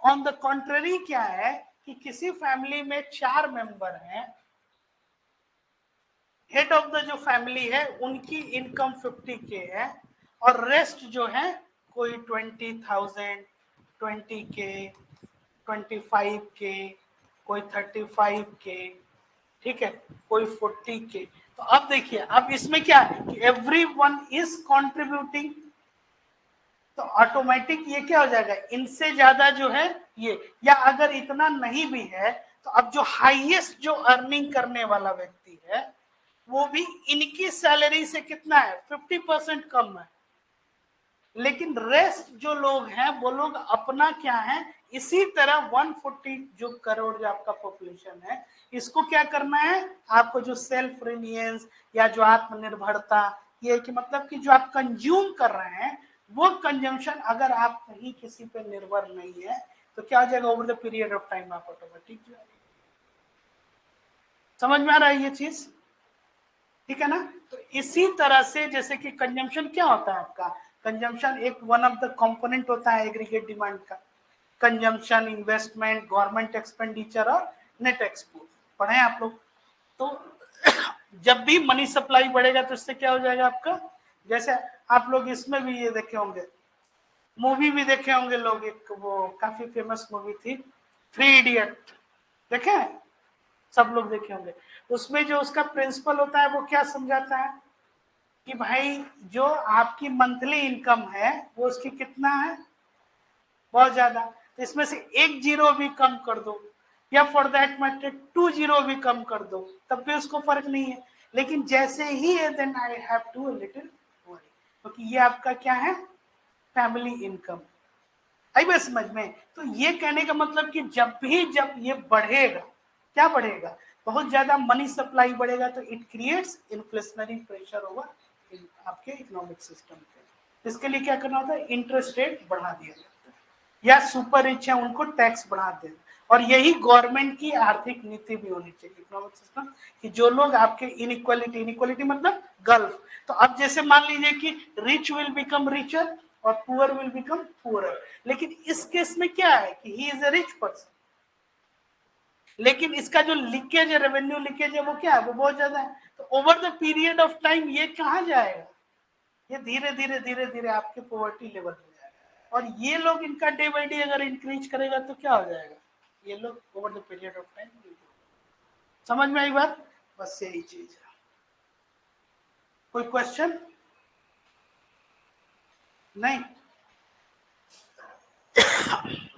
ऑन द कॉन्ट्ररी क्या है कि किसी फैमिली में 4 मेंबर हैं, हेड ऑफ द जो फैमिली है उनकी इनकम 50K है, और रेस्ट जो है कोई 20,000, 20K, 25K, कोई 35K, ठीक है, कोई 40K। तो अब देखिए, अब इसमें क्या है कि एवरीवन इज कंट्रीब्यूटिंग, तो ऑटोमेटिक ये क्या हो जाएगा? इनसे ज्यादा जो है ये, या अगर इतना नहीं भी है तो अब जो हाईएस्ट जो अर्निंग करने वाला व्यक्ति है वो भी इनकी सैलरी से कितना है 50% कम है। लेकिन रेस्ट जो लोग हैं वो लोग अपना क्या है, इसी तरह 140 जो करोड़ जो आपका पॉपुलेशन है, इसको क्या करना है आपको, जो सेल्फ रिलायंस या जो आत्मनिर्भरता, ये कि मतलब कि जो आप कंज्यूम कर रहे हैं वो कंजम्पशन अगर आप कहीं किसी पे निर्भर नहीं है तो क्या हो जाएगा, over the period of time आप ऑटोमेटिक जो है। समझ में आ रहा है ये चीज, ठीक है ना। तो इसी तरह से जैसे कि कंजम्पशन क्या होता है आपका, कंजम्पशन एक वन ऑफ द कंपोनेंट होता है एग्रीगेट डिमांड का। कंजम्पशन, इन्वेस्टमेंट, गवर्नमेंट एक्सपेंडिचर और नेट एक्सपोर्ट पढ़े आप लोग। तो जब भी मनी सप्लाई बढ़ेगा तो इससे क्या हो जाएगा आपका, जैसे आप लोग इसमें भी ये देखे होंगे, मूवी भी देखे होंगे लोग, एक वो काफी फेमस मूवी थी थ्री इडियट, देखे हैं? सब लोग देखे होंगे। उसमें जो उसका प्रिंसिपल होता है वो क्या समझाता है कि भाई जो आपकी मंथली इनकम है वो उसकी कितना है, बहुत ज्यादा, तो इसमें से एक जीरो भी कम कर दो या फॉर दैट मैटर 2 जीरो भी कम कर दो तब भी उसको फर्क नहीं है। लेकिन जैसे ही then I have to little worry, क्योंकि ये आपका क्या है, फैमिली इनकम। आई बात समझ में। तो ये कहने का मतलब कि जब ये बढ़ेगा, क्या बढ़ेगा, बहुत ज्यादा मनी सप्लाई बढ़ेगा तो it creates inflationary pressure over आपके इकोनॉमिक सिस्टम पे। इसके लिए क्या करना होता है, इंटरेस्ट रेट बढ़ा दिया जाता है या सुपर रिच है उनको टैक्स बढ़ा देना। और यही गवर्नमेंट की आर्थिक नीति भी होनी चाहिए इकोनॉमिक सिस्टम, कि जो लोग आपके इनइक्वालिटी मतलब गल्फ, तो अब जैसे मान लीजिए कि रिच विल बिकम रिचर और पुअर विल बिकम पुअरर। लेकिन इस केस में क्या है कि he is a rich person, लेकिन इसका जो लीकेज है, रेवेन्यू लीकेज है, वो क्या है, वो बहुत ज्यादा है। तो over the period of time ये कहाँ जाएगा, ये धीरे धीरे धीरे धीरे आपके पॉवर्टी लेवल में जाएगा। और ये लोग इनका डे बाई डे अगर इंक्रीज करेगा तो क्या हो जाएगा, ये लोग over the period of time. समझ में आई बात, बस यही चीज है। कोई क्वेश्चन नहीं?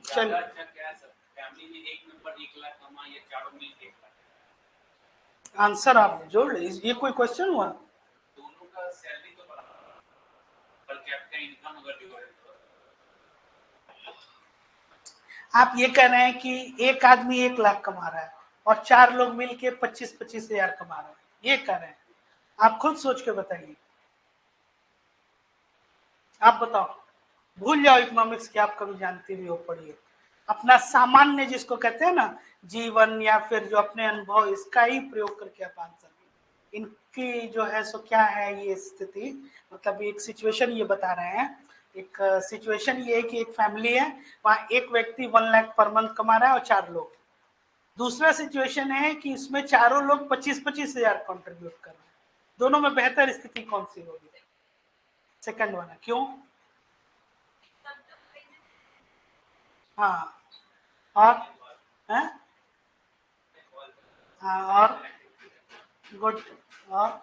चलो, फैमिली में एक मेंबर 1 लाख कमा या चारों मिल के 1 लाख, आंसर आप जोड़, ये कोई क्वेश्चन हुआ? दोनों का सैलरी तो बराबर, पर कैपिटल इनकम अगर डिवाइड करो, आप ये कह रहे हैं कि एक आदमी 1 लाख कमा रहा है और 4 लोग मिलके 25-25 हजार कमा रहे हैं, ये कह रहे हैं? आप खुद सोच के बताइए, आप बताओ, भूल जाओ इकोनॉमिक्स की, आप कभी जानती भी हो, पढ़िए अपना सामान्य जिसको कहते हैं ना जीवन या फिर जो अपने अनुभव, इसका ही प्रयोग करके आप आंसर। इनकी जो है सो क्या है ये स्थिति, मतलब एक सिचुएशन ये बता रहे हैं। एक सिचुएशन ये है कि एक फैमिली है, वहां एक व्यक्ति 1 लाख पर मंथ कमा रहा है और 4 लोग। दूसरा सिचुएशन है कि इसमें चारों लोग 25-25 हजार कॉन्ट्रीब्यूट कर रहे हैं। दोनों में बेहतर स्थिति कौन सी होगी, सेकंड वाला, क्यों? हाँ, और है, हाँ, और गुड, और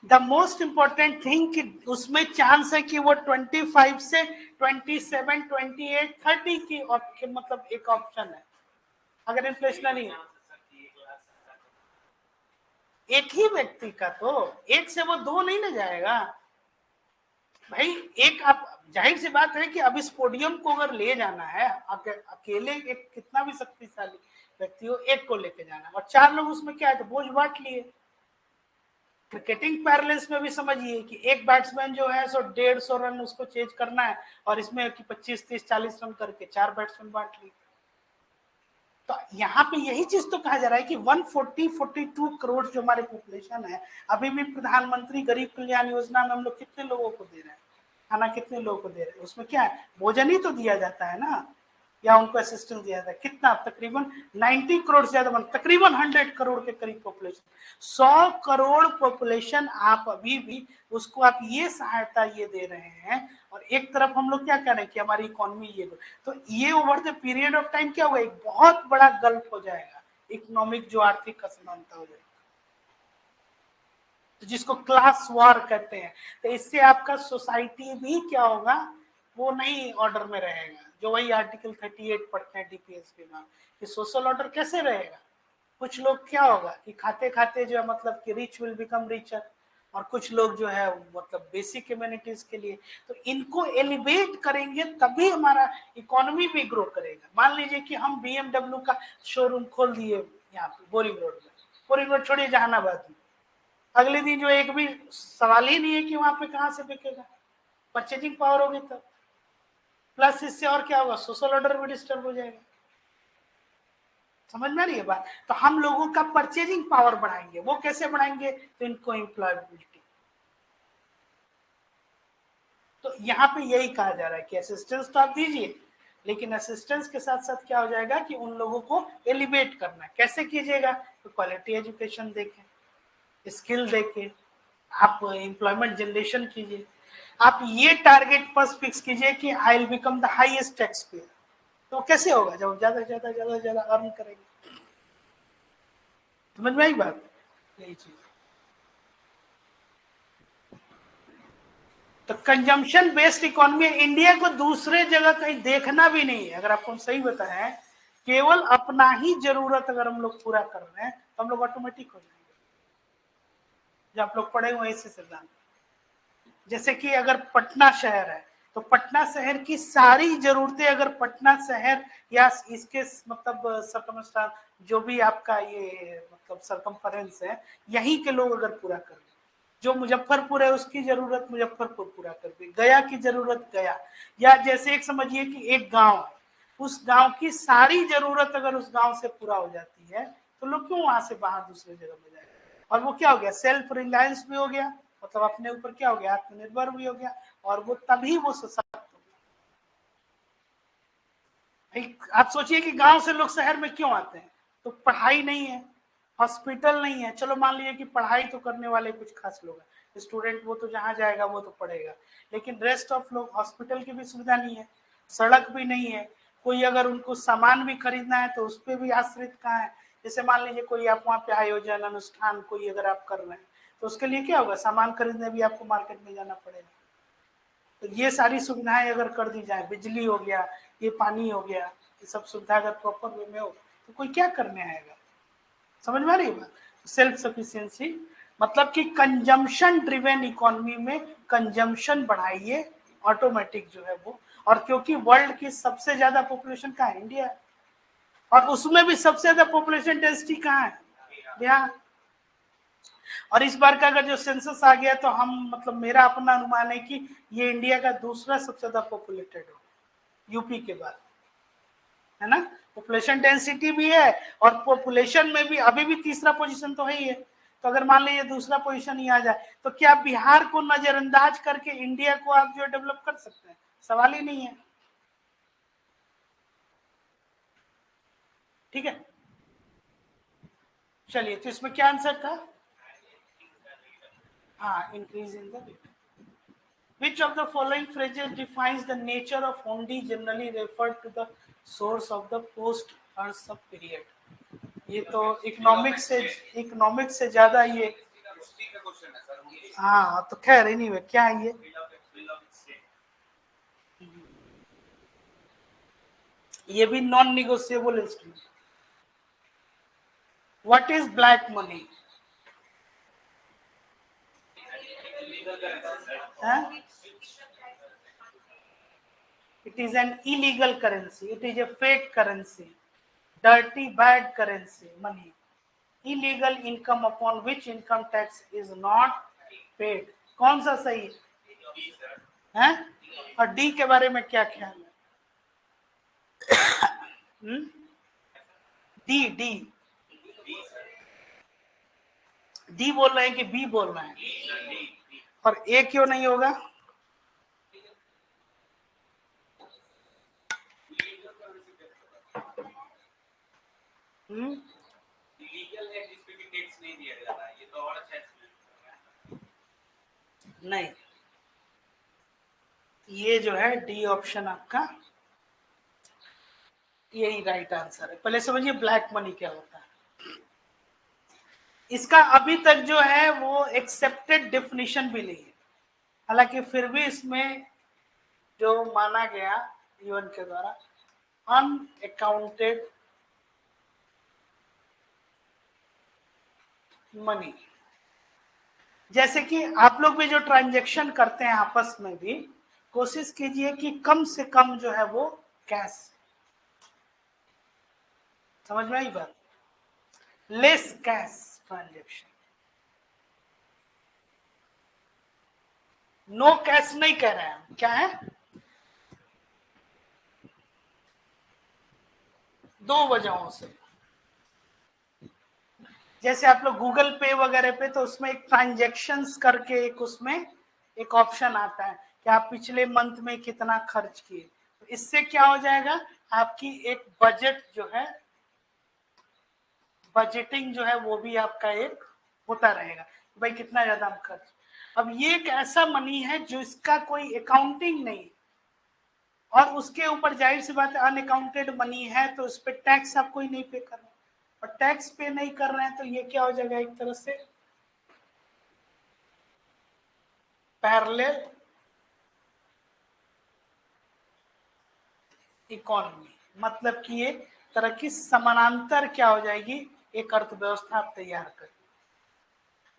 द मोस्ट इंपॉर्टेंट थिंग कि उसमें चांस है कि वो 25 से 27, 28, 30 की मतलब एक ऑप्शन है अगर इन्फ्लेशनरी है। एक ही व्यक्ति का, तो एक से वो 2 नहीं ना जाएगा भाई। एक आप, जाहिर सी बात है कि अब इस पोडियम को अगर ले जाना है, अकेले एक कितना भी शक्तिशाली व्यक्ति हो, एक को लेके जाना और 4 लोग उसमें क्या है, तो बोझ बांट लिए। क्रिकेटिंग पैरेलल्स में भी समझिए कि एक बैट्समैन जो है सो 150 रन उसको चेज करना है और इसमें कि 25, 30, 40 रन करके 4 बैट्समैन बांट लिए। तो यहाँ पे यही चीज तो कहा जा रहा है कि 142 करोड़ जो हमारे पॉपुलेशन है, अभी भी प्रधानमंत्री गरीब कल्याण योजना में हम लोग कितने लोगों को दे रहे हैं खाना, कितने लोगों को दे रहे हैं, उसमें क्या है, भोजन ही तो दिया जाता है ना, या उनको असिस्टेंस दिया जाता है। कितना, तकरीबन 90 करोड़ से ज्यादा, तकरीबन 100 करोड़ के करीब पॉपुलेशन, 100 करोड़ पॉपुलेशन आप अभी भी उसको आप ये सहायता ये दे रहे हैं। और एक तरफ हम लोग क्या कर रहे हैं कि हमारी इकोनॉमी ये, तो ये over the period of time क्या होगा, एक बहुत बड़ा गल्फ हो जाएगा, इकोनॉमिक जो आर्थिक असमानता हो जाएगी, तो जिसको क्लास वार कहते हैं। तो इससे आपका सोसाइटी भी क्या होगा, वो नहीं ऑर्डर में रहेगा, जो वही आर्टिकल 38 पढ़ते हैं डीपीएस के नाम कि सोशल ऑर्डर कैसे रहेगा। कुछ लोग क्या होगा कि खाते खाते जो है मतलब कि रिच विल बिकम रिचर, और कुछ लोग जो है मतलब बेसिक कम्युनिटीज के लिए, तो इनको एलिवेट करेंगे तभी हमारा इकोनॉमी भी ग्रो करेगा। मान लीजिए कि हम बीएमडब्ल्यू का शोरूम खोल दिए यहाँ पे बोरिंग रोड में, बोरिंग रोड छोड़िए जहानाबाद में, अगले दिन जो एक भी सवाल ही नहीं है कि वहां पे कहाँ से बिकेगा, परचेजिंग पावर होगी तब। प्लस इससे और क्या होगा, सोशल ऑर्डर भी डिस्टर्ब हो जाएगा। समझ में आ रही है बात। तो हम लोगों का परचेजिंग पावर बढ़ाएंगे, वो कैसे बढ़ाएंगे, तो इनको एम्प्लॉयबिलिटी। तो यहाँ पे यही कहा जा रहा है कि असिस्टेंस तो आप दीजिए, लेकिन असिस्टेंस के साथ साथ क्या हो जाएगा कि उन लोगों को एलिवेट करना है। कैसे कीजिएगा, तो क्वालिटी एजुकेशन देके, स्किल देके आप एम्प्लॉयमेंट जनरेशन कीजिए। आप ये टारगेट फर्स्ट फिक्स कीजिए कि I will become the highest tax payer. तो कैसे होगा, जब ज्यादा ज्यादा ज्यादा ज्यादा अर्न करेंगे। समझ में आई बात, यही चीज। तो कंजम्पशन बेस्ड इकोनॉमी इंडिया को दूसरे जगह कहीं देखना भी नहीं है। अगर आपको हम सही बताएं, केवल अपना ही जरूरत अगर हम लोग पूरा कर रहे हैं तो हम लोग ऑटोमेटिक हो जाएंगे। जो आप लोग पढ़े हुए इसी सिद्धांत, जैसे कि अगर पटना शहर है तो पटना शहर की सारी जरूरतें अगर पटना शहर या इसके मतलब सरकमस्टांस जो भी आपका ये मतलब सरकमफरेंस है, यहीं के लोग अगर पूरा कर, जो मुजफ्फरपुर है उसकी जरूरत मुजफ्फरपुर पूरा कर दे, गया की जरूरत गया, या जैसे एक समझिए कि एक गांव है, उस गांव की सारी जरूरत अगर उस गांव से पूरा हो जाती है तो लोग क्यों वहां से बाहर दूसरे जगह में जाए। और वो क्या हो गया, सेल्फ रिलायंस भी हो गया, मतलब अपने ऊपर क्या हो गया, आत्मनिर्भर भी हो गया, और वो तभी वो सशक्त हो गया। आप सोचिए कि गांव से लोग शहर में क्यों आते हैं, तो पढ़ाई नहीं है, हॉस्पिटल नहीं है। चलो मान लीजिए कि पढ़ाई तो करने वाले कुछ खास लोग हैं, स्टूडेंट वो तो जहाँ जाएगा वो तो पढ़ेगा, लेकिन रेस्ट ऑफ लोग, हॉस्पिटल की भी सुविधा नहीं है, सड़क भी नहीं है, कोई अगर उनको सामान भी खरीदना है तो उस पर भी आश्रित कहाँ है। जैसे मान लीजिए कोई आप वहाँ पे आयोजन अनुष्ठान कोई अगर आप कर रहे हैं तो उसके लिए क्या होगा, सामान खरीदने भी आपको मार्केट में जाना पड़ेगा। तो ये सारी सुविधाएं अगर कर दी जाए, बिजली हो गया, ये पानी हो गया, ये सब सुविधा अगर प्रॉपर वे में हो तो कोई क्या करने आएगा। समझ में आ रही है। सेल्फ सफिशिएंसी मतलब कि कंजम्पशन ड्रिवेन इकोनॉमी में कंजम्पशन बढ़ाइए, ऑटोमेटिक जो है वो। और क्योंकि वर्ल्ड की सबसे ज्यादा पॉपुलेशन कहाँ है, इंडिया, और उसमें भी सबसे ज्यादा पॉपुलेशन डेंसिटी कहाँ है, बिहार। और इस बार का अगर जो सेंसस आ गया तो हम मतलब मेरा अपना अनुमान है कि ये इंडिया का दूसरा सबसे ज्यादा पॉपुलेटेड हो, यूपी के बाद, है ना। पॉपुलेशन डेंसिटी भी है और पॉपुलेशन में भी अभी भी तीसरा पोजीशन तो है ही है। तो अगर मान लीजिए दूसरा पोजीशन ही आ जाए तो क्या बिहार को नजरअंदाज करके इंडिया को आप जो डेवलप कर सकते हैं, सवाल ही नहीं है। ठीक है, चलिए, तो इसमें क्या आंसर था, हाँ, increase in the rate. Which of the following phrases defines the nature of hundi generally referred to the source of the post Earth period? ये तो इकोनॉमिक्स से ज्यादा ये, हाँ तो खैर एनीवे क्या है ये भी non negotiable instrument. What is black money, it is an illegal currency, it is a fake currency, dirty bad currency, money, illegal income upon which income tax is not paid। कौन सा सही है, और D के बारे में क्या ख्याल है, डी डी डी बोल रहे हैं कि बी बोल रहे हैं, और ए क्यों नहीं होगा, नहीं, ये जो है डी ऑप्शन आपका यही राइट आंसर है। पहले समझिए ब्लैक मनी क्या होता है। इसका अभी तक जो है वो एक्सेप्टेड डेफिनेशन भी नहीं है, हालांकि फिर भी इसमें जो माना गया यूएन के द्वारा अनअकाउंटेड मनी। जैसे कि आप लोग भी जो ट्रांजैक्शन करते हैं आपस में भी कोशिश कीजिए कि कम से कम जो है वो कैश, समझ में आई बात, less cash transaction. No cash नहीं कह रहे हैं, क्या है, दो वजहों से। जैसे आप लोग गूगल पे वगैरह पे तो उसमें एक ट्रांजैक्शंस करके एक उसमें एक ऑप्शन आता है कि आप पिछले मंथ में कितना खर्च किए। तो इससे क्या हो जाएगा, आपकी एक बजट जो है, बजटिंग जो है वो भी आपका एक होता रहेगा, भाई कितना ज्यादा हम खर्च। अब ये एक ऐसा मनी है जो इसका कोई अकाउंटिंग नहीं, और उसके ऊपर जाहिर सी बात है अनअकाउंटेड मनी है तो उस पर टैक्स आप कोई नहीं पे कर रहे, और टैक्स पे नहीं कर रहे हैं तो ये क्या हो जाएगा, एक तरह से पैरेलल इकोनॉमी, मतलब कि ये तरह की समानांतर क्या हो जाएगी, एक अर्थव्यवस्था आप तैयार कर।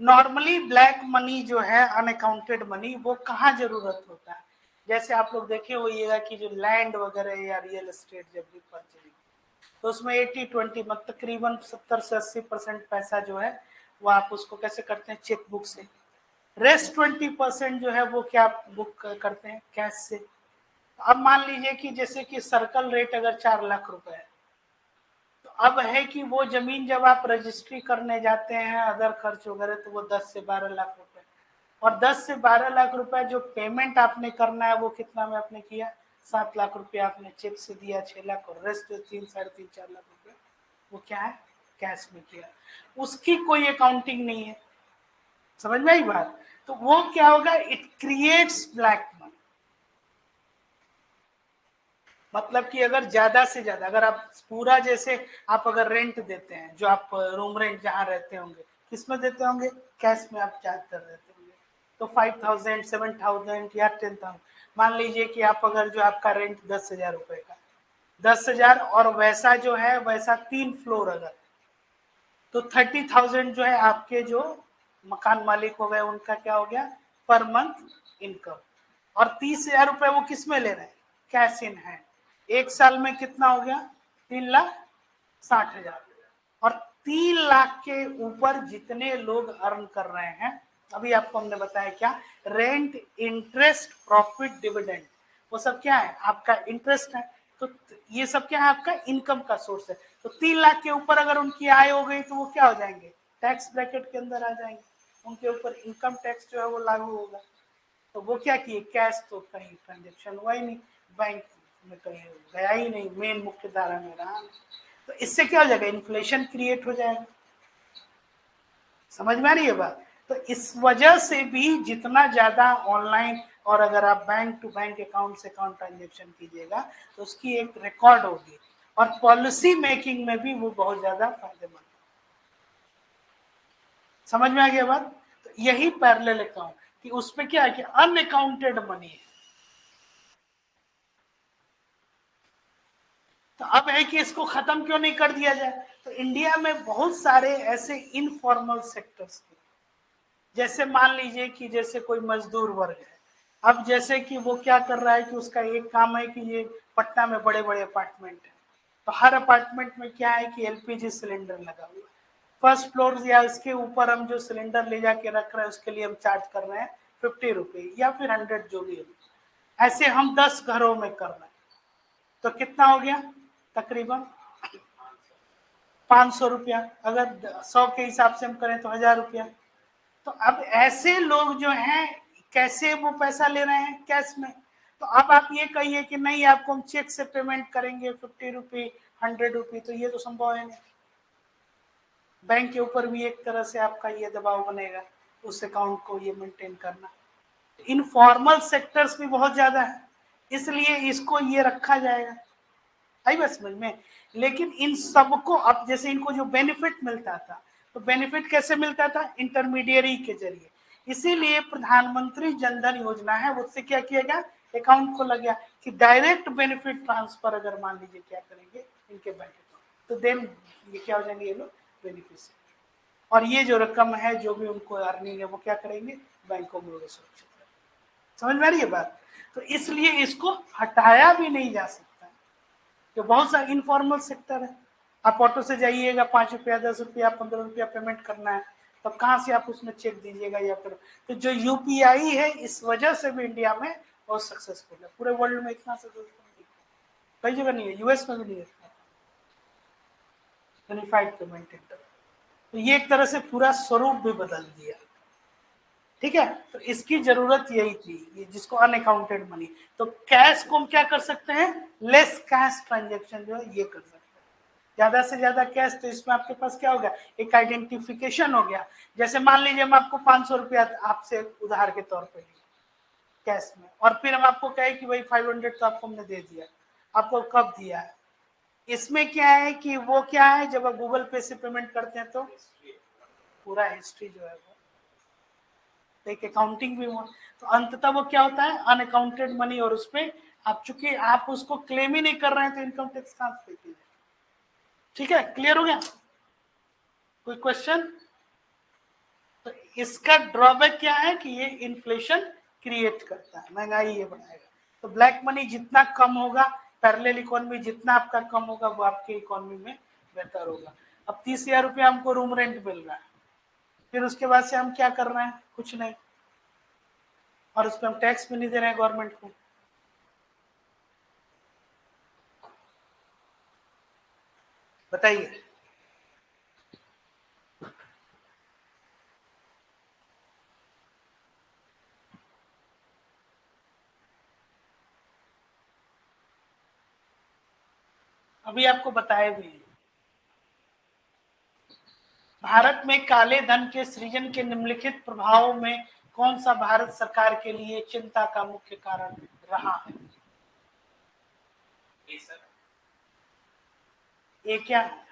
नॉर्मली ब्लैक मनी जो है अनअकाउंटेड मनी वो कहाँ जरूरत होता है, जैसे आप लोग देखे होइएगा कि जो लैंड वगैरह या रियल एस्टेट जब भी परचेज तो उसमें 80-20 मतलब तकरीबन 70 से 80% पैसा जो है वो आप उसको कैसे करते हैं, चेक बुक से। रेस्ट 20% जो है वो क्या बुक करते हैं, कैश से। अब मान लीजिए कि जैसे कि सर्कल रेट अगर 4 लाख रुपए है, तो अब है कि वो जमीन जब आप रजिस्ट्री करने जाते हैं अदर खर्च वगैरह तो वो 10 से 12 लाख रुपए, और 10 से 12 लाख रुपए जो पेमेंट आपने करना है वो कितना में आपने किया, 7 लाख रुपए आपने चेक से दिया, 6 लाख, और रेस्ट 3, 3.5, 4 लाख रुपए वो क्या है, कैश में किया। उसकी कोई अकाउंटिंग नहीं है, समझ में आई बात। तो वो क्या होगा, इट क्रिएट्स ब्लैक मनी। मतलब कि अगर ज्यादा से ज्यादा, अगर आप पूरा जैसे आप अगर रेंट देते हैं, जो आप रूम रेंट जहाँ रहते होंगे किसमें देते होंगे, कैश में आप चार्ज रहते होंगे, तो 5,000, 7,000 या 10,000, मान लीजिए कि आप अगर जो आपका रेंट 10,000 रुपए का, 10,000, और वैसा जो है वैसा 3 फ्लोर अगर, तो 30,000 जो है आपके जो मकान मालिक हो गए उनका क्या हो गया, पर मंथ इनकम। और 30,000 रुपए वो किस में ले रहे हैं, कैश इन हैंड। एक साल में कितना हो गया, 3,60,000। और 3 लाख के ऊपर जितने लोग अर्न कर रहे हैं, अभी आपको हमने बताया क्या, रेंट, इंटरेस्ट, प्रॉफिट, डिविडेंड, वो सब क्या है, आपका इंटरेस्ट है। तो ये सब क्या है, आपका इनकम का सोर्स है। तो 3 लाख के ऊपर अगर उनकी आय हो गई तो वो क्या हो जाएंगे, टैक्स ब्रैकेट के अंदर आ जाएंगे, उनके ऊपर इनकम टैक्स जो है वो लागू होगा। तो वो क्या किए, कैश तो कहीं ट्रांजेक्शन हुआ ही नहीं, बैंक में कहीं गया ही नहीं, मेन मुख्य धारा में रहा। तो इससे क्या हो जाएगा, इन्फ्लेशन क्रिएट हो जाएगा, समझ में आ रही है बात। तो इस वजह से भी जितना ज्यादा ऑनलाइन, और अगर आप बैंक टू बैंक अकाउंट से अकाउंट ट्रांजेक्शन कीजिएगा तो उसकी एक रिकॉर्ड होगी, और पॉलिसी मेकिंग में भी वो बहुत ज्यादा फायदेमंद। समझ में आ गया बात। तो यही पैरेलल अकाउंट कि उसमें क्या है कि अनअकाउंटेड मनी है। तो अब है कि इसको खत्म क्यों नहीं कर दिया जाए। तो इंडिया में बहुत सारे ऐसे इनफॉर्मल सेक्टर्स थे, जैसे मान लीजिए कि जैसे कोई मजदूर वर्ग है, अब जैसे कि वो क्या कर रहा है कि उसका एक काम है कि ये पटना में बड़े बड़े अपार्टमेंट है, तो हर अपार्टमेंट में क्या है कि एलपीजी सिलेंडर लगा हुआ है। फर्स्ट फ्लोर या इसके ऊपर हम जो सिलेंडर ले जाके रख रहे हैं उसके लिए हम चार्ज कर रहे हैं 50 रुपये या फिर 100, जो भी है। ऐसे हम 10 घरों में कर रहे हैं, तो कितना हो गया, तकरीबन 500 रुपया। अगर 100 के हिसाब से हम करें तो 1,000 रुपया। तो अब ऐसे लोग जो हैं कैसे वो पैसा ले रहे हैं, कैश में। तो अब आप ये कहिए कि नहीं आपको हम चेक से पेमेंट करेंगे 50 रुपये, 100 रुपये, तो ये तो संभव है नहीं। बैंक के ऊपर भी एक तरह से आपका ये दबाव बनेगा उस अकाउंट को ये मेंटेन करना। इनफॉर्मल सेक्टर्स भी बहुत ज्यादा है, इसलिए इसको ये रखा जाएगा, आई बात समझ में। लेकिन इन सबको अब जैसे इनको जो बेनिफिट मिलता था, तो बेनिफिट कैसे मिलता था, इंटरमीडियरी के जरिए। इसीलिए प्रधानमंत्री जनधन योजना है, उससे क्या किया गया, अकाउंट खोला गया कि डायरेक्ट बेनिफिट ट्रांसफर अगर मान लीजिए क्या करेंगे इनके बैंक अकाउंट, तो देन ये क्या हो जाएंगे, ये लोग बेनिफिशियरी, और ये जो रकम है जो भी उनको अर्निंग है वो क्या करेंगे, बैंकों में सुरक्षित करेंगे। समझ में आ रही है बात? तो इसलिए इसको हटाया भी नहीं जा सकता, कि बहुत सा इनफॉर्मल सेक्टर है। आप ऑटो से जाइएगा, 5 रुपया 10 रुपया 15 रुपया पेमेंट करना है, तो कहाँ से आप उसमें चेक दीजिएगा या फिर, तो जो यूपीआई है इस वजह से भी इंडिया में बहुत सक्सेसफुल है, पूरे वर्ल्ड में इतना सक्सेसफुल कई जगह नहीं है, यूएस में भी नहीं है यूनिफाइड पेमेंट इंटरफेस। तो ये एक तरह से पूरा स्वरूप भी बदल दिया, ठीक है। तो इसकी जरूरत यही थी, ये जिसको अनअकाउंटेड मनी। तो कैश को हम क्या कर सकते हैं, लेस कैश ट्रांजेक्शन जो है ये कर सकते हैं, ज्यादा से ज्यादा कैश। तो इसमें आपके पास क्या हो गया, एक आइडेंटिफिकेशन हो गया। जैसे मान लीजिए हम आपको 500 रुपया आपसे उधार के तौर पे लिए कैश में, और फिर हम आपको कहे कि भाई 500 तो आपको हमने दे दिया, आपको कब दिया है, इसमें क्या है कि वो क्या है, जब आप गूगल पे से पेमेंट करते हैं तो पूरा हिस्ट्री जो है वो, तो एक अकाउंटिंग भी हुआ। तो अंततः वो क्या होता है, अनअकाउंटेड मनी, और उसपे आप चूंकि आप उसको क्लेम ही नहीं कर रहे हैं तो इनकम टैक्स कहां से पे कीजिए। ठीक है, क्लियर हो गया? कोई क्वेश्चन? तो इसका ड्रॉबैक क्या है कि ये इन्फ्लेशन क्रिएट करता है, महंगाई ये बढ़ाएगा। तो ब्लैक मनी जितना कम होगा, पैरेलल इकोनॉमी जितना आपका कम होगा, वो आपके इकोनॉमी में बेहतर होगा। अब 30,000 रुपया हमको रूम रेंट मिल रहा है, फिर उसके बाद से हम क्या कर रहे हैं, कुछ नहीं, और उस पर हम टैक्स भी नहीं दे रहे हैं गवर्नमेंट को। बताइए। अभी आपको बताए भी, भारत में काले धन के सृजन के निम्नलिखित प्रभावों में कौन सा भारत सरकार के लिए चिंता का मुख्य कारण रहा है? ये क्या है?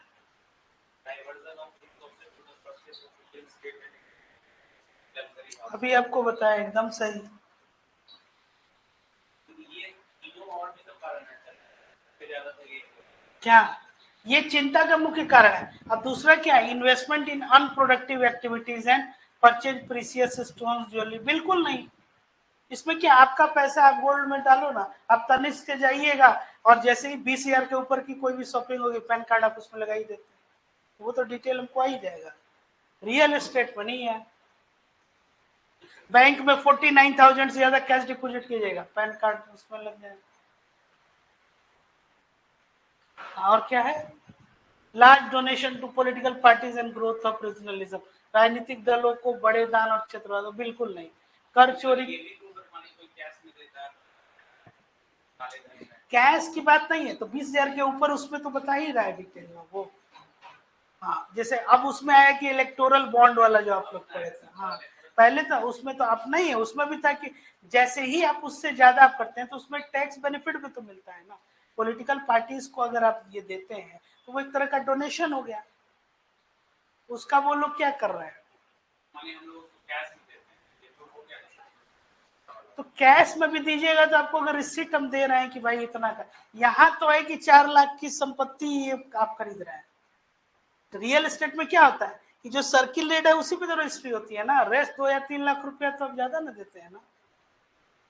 अभी आपको बताया एकदम सही। क्या ये चिंता का मुख्य कारण है? अब दूसरा क्या है, investment in unproductive activities and purchase precious stones jewellery, बिल्कुल नहीं। इसमें क्या, आपका पैसा आप गोल्ड में डालो ना, आप तनिष्क के जाइएगा और जैसे ही 20,000 के ऊपर की कोई भी शॉपिंग होगी, पैन कार्ड आप उसमें लगा ही देते हैं, वो तो डिटेल हमको आ ही जाएगा। रियल एस्टेट में नहीं है, बैंक में 49,000 से ज्यादा कैश डिपॉजिट कीजिएगा, पैन कार्ड उसमें लग जाएगा। और क्या है, large donation to political parties and growth of regionalism, राजनीतिक दलों को बड़े दान और क्षेत्रवाद, बिल्कुल नहीं। कर चोरी, कैश की बात नहीं है, तो 20,000 के ऊपर उसमें तो बता ही रहा है डिटेल में वो। हाँ, जैसे अब उसमें आया कि इलेक्टोरल बॉन्ड वाला जो आप लोग पढ़े थे, हाँ पहले तो उसमें तो आप नहीं है, उसमें भी था कि जैसे ही आप उससे ज्यादा आप करते हैं तो उसमें टैक्स बेनिफिट भी तो मिलता है ना। पॉलिटिकल पार्टीज को अगर आप ये देते हैं तो वो एक तरह का डोनेशन हो गया, उसका वो लोग क्या कर रहे हैं, तो कैश में भी दीजिएगा तो आपको अगर रिसिप्ट हम दे रहे हैं कि भाई इतना का, यहाँ तो है कि 4 लाख की संपत्ति आप खरीद रहे हैं। तो रियल एस्टेट में क्या होता है कि जो सर्किल रेट है उसी पे तो रजिस्ट्री होती है ना, रेस्ट 2 या 3 लाख रुपया तो आप ज्यादा ना देते हैं ना।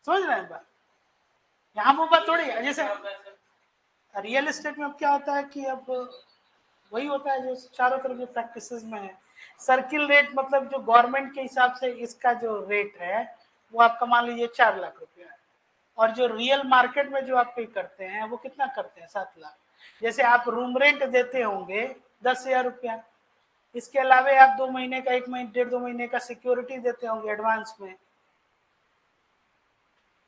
समझ रहे हैं बात? यहाँ वो बात थोड़ी है, जैसे रियल एस्टेट में अब क्या होता है कि अब वही होता है जो चारों तरफ जो प्रैक्टिसेस में है, सर्किल रेट मतलब जो गवर्नमेंट के हिसाब से इसका जो रेट है वो आपका मान लीजिए 4 लाख रुपया है, और जो रियल मार्केट में जो आप पे करते हैं वो कितना करते हैं, 7 लाख। जैसे आप रूम रेंट देते होंगे 10,000 रुपया, इसके अलावा आप 2 महीने का, 1 महीने 1.5 महीने का सिक्योरिटी देते होंगे एडवांस में,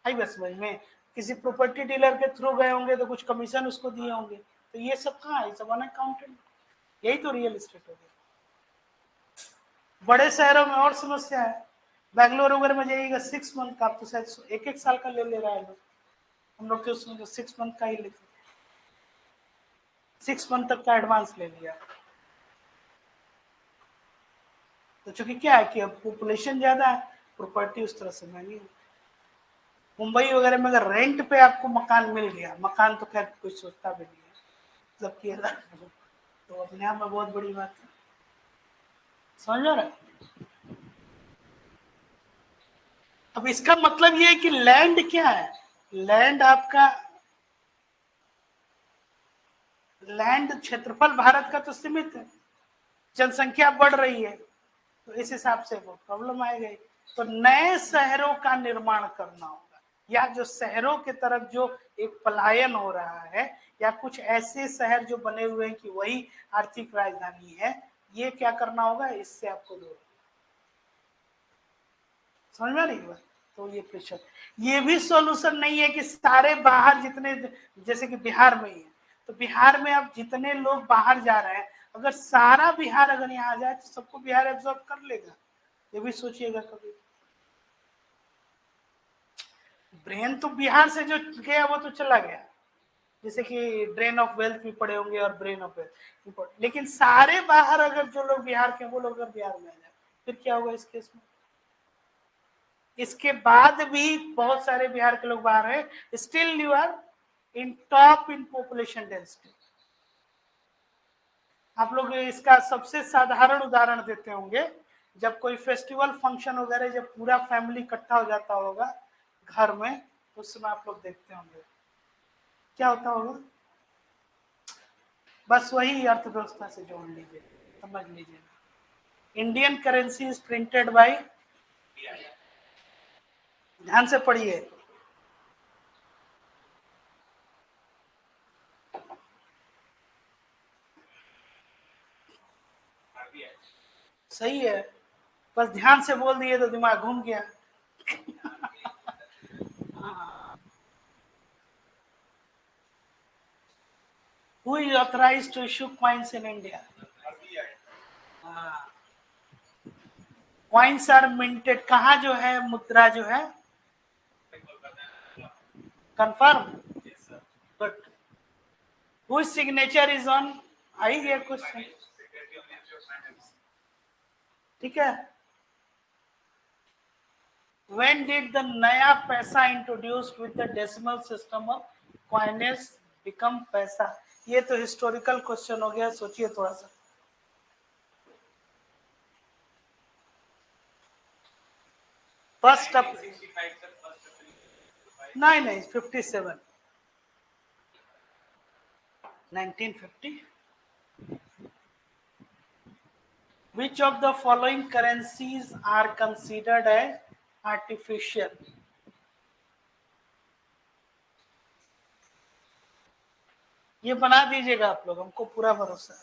आई बस समझ में, किसी प्रॉपर्टी डीलर के थ्रू गए होंगे तो कुछ कमीशन उसको दिए होंगे, तो ये सब कहाँ है, सब अनअकाउंटेड। यही तो रियल एस्टेट हो गया। बड़े शहरों में और समस्या है, बैंगलोर वगैरह में जाइएगा 6 मंथ का, आप तो शायद 1-1 साल का ले रहा है लोग, हम लोग के उसमें तो 6 मंथ का ही लेते, 6 मंथ तक का एडवांस ले लिया। तो चूंकि क्या है कि अब पॉपुलेशन ज्यादा है, प्रॉपर्टी उस तरह से महंगी है। मुंबई वगैरह में अगर रेंट पे आपको मकान मिल गया, मकान तो खैर कोई सोचता भी नहीं है, मतलब कि तो अपने आप में बहुत बड़ी बात है, समझ रहे? अब इसका मतलब ये है कि लैंड क्या है, लैंड आपका, लैंड क्षेत्रफल भारत का तो सीमित है, जनसंख्या बढ़ रही है, तो इस हिसाब से वो प्रॉब्लम आएगा। तो नए शहरों का निर्माण करना होगा, या जो शहरों के तरफ जो एक पलायन हो रहा है, या कुछ ऐसे शहर जो बने हुए हैं कि वही आर्थिक राजधानी है, ये क्या करना होगा, इससे आपको दूर, समझ में नहीं हुआ? तो ये प्रेशर, ये भी सॉल्यूशन नहीं है कि सारे बाहर जितने, जैसे कि बिहार में ही है, तो बिहार में अब जितने लोग बाहर जा रहे हैं, अगर सारा बिहार अगर यहाँ आ जाए तो सबको बिहार एब्जॉर्ब कर लेगा, ये भी सोचिएगा कभी। ब्रेन तो बिहार से जो गया वो तो चला गया, जैसे कि ड्रेन ऑफ वेल्थ भी पढ़े होंगे और ब्रेन ऑफ वेल्थ, लेकिन सारे बाहर अगर जो लोग बिहार के वो लोग अगर बिहार में आ जाए, फिर क्या होगा इस केस में? इसके बाद भी बहुत सारे बिहार के लोग बाहर है, still you are in top in population density. आप लोग इसका सबसे साधारण उदाहरण देते होंगे, जब कोई फेस्टिवल फंक्शन वगैरह, जब पूरा फैमिली इकट्ठा हो जाता होगा घर में, उस समय आप लोग देखते होंगे क्या होता होगा, बस वही अर्थव्यवस्था से जोड़ लीजिए, समझ लीजिए। Indian currency is printed by, ध्यान से पढ़िए, सही है, बस ध्यान से बोल दिए तो दिमाग घूम गया। Who is authorized to issue coins in India? Coins are minted, कहाँ जो है मुद्रा जो है, confirm, but whose signature is on, आई गया क्वेश्चन, ठीक है। When did the नया पैसा introduced with the decimal system of coinage become पैसा? ये तो हिस्टोरिकल क्वेश्चन हो गया, सोचिए थोड़ा सा। फर्स्ट अप, नहीं 57, 1950। Which of the following currencies are considered as artificial? ये बना दीजिएगा आप लोग, हमको पूरा भरोसा है।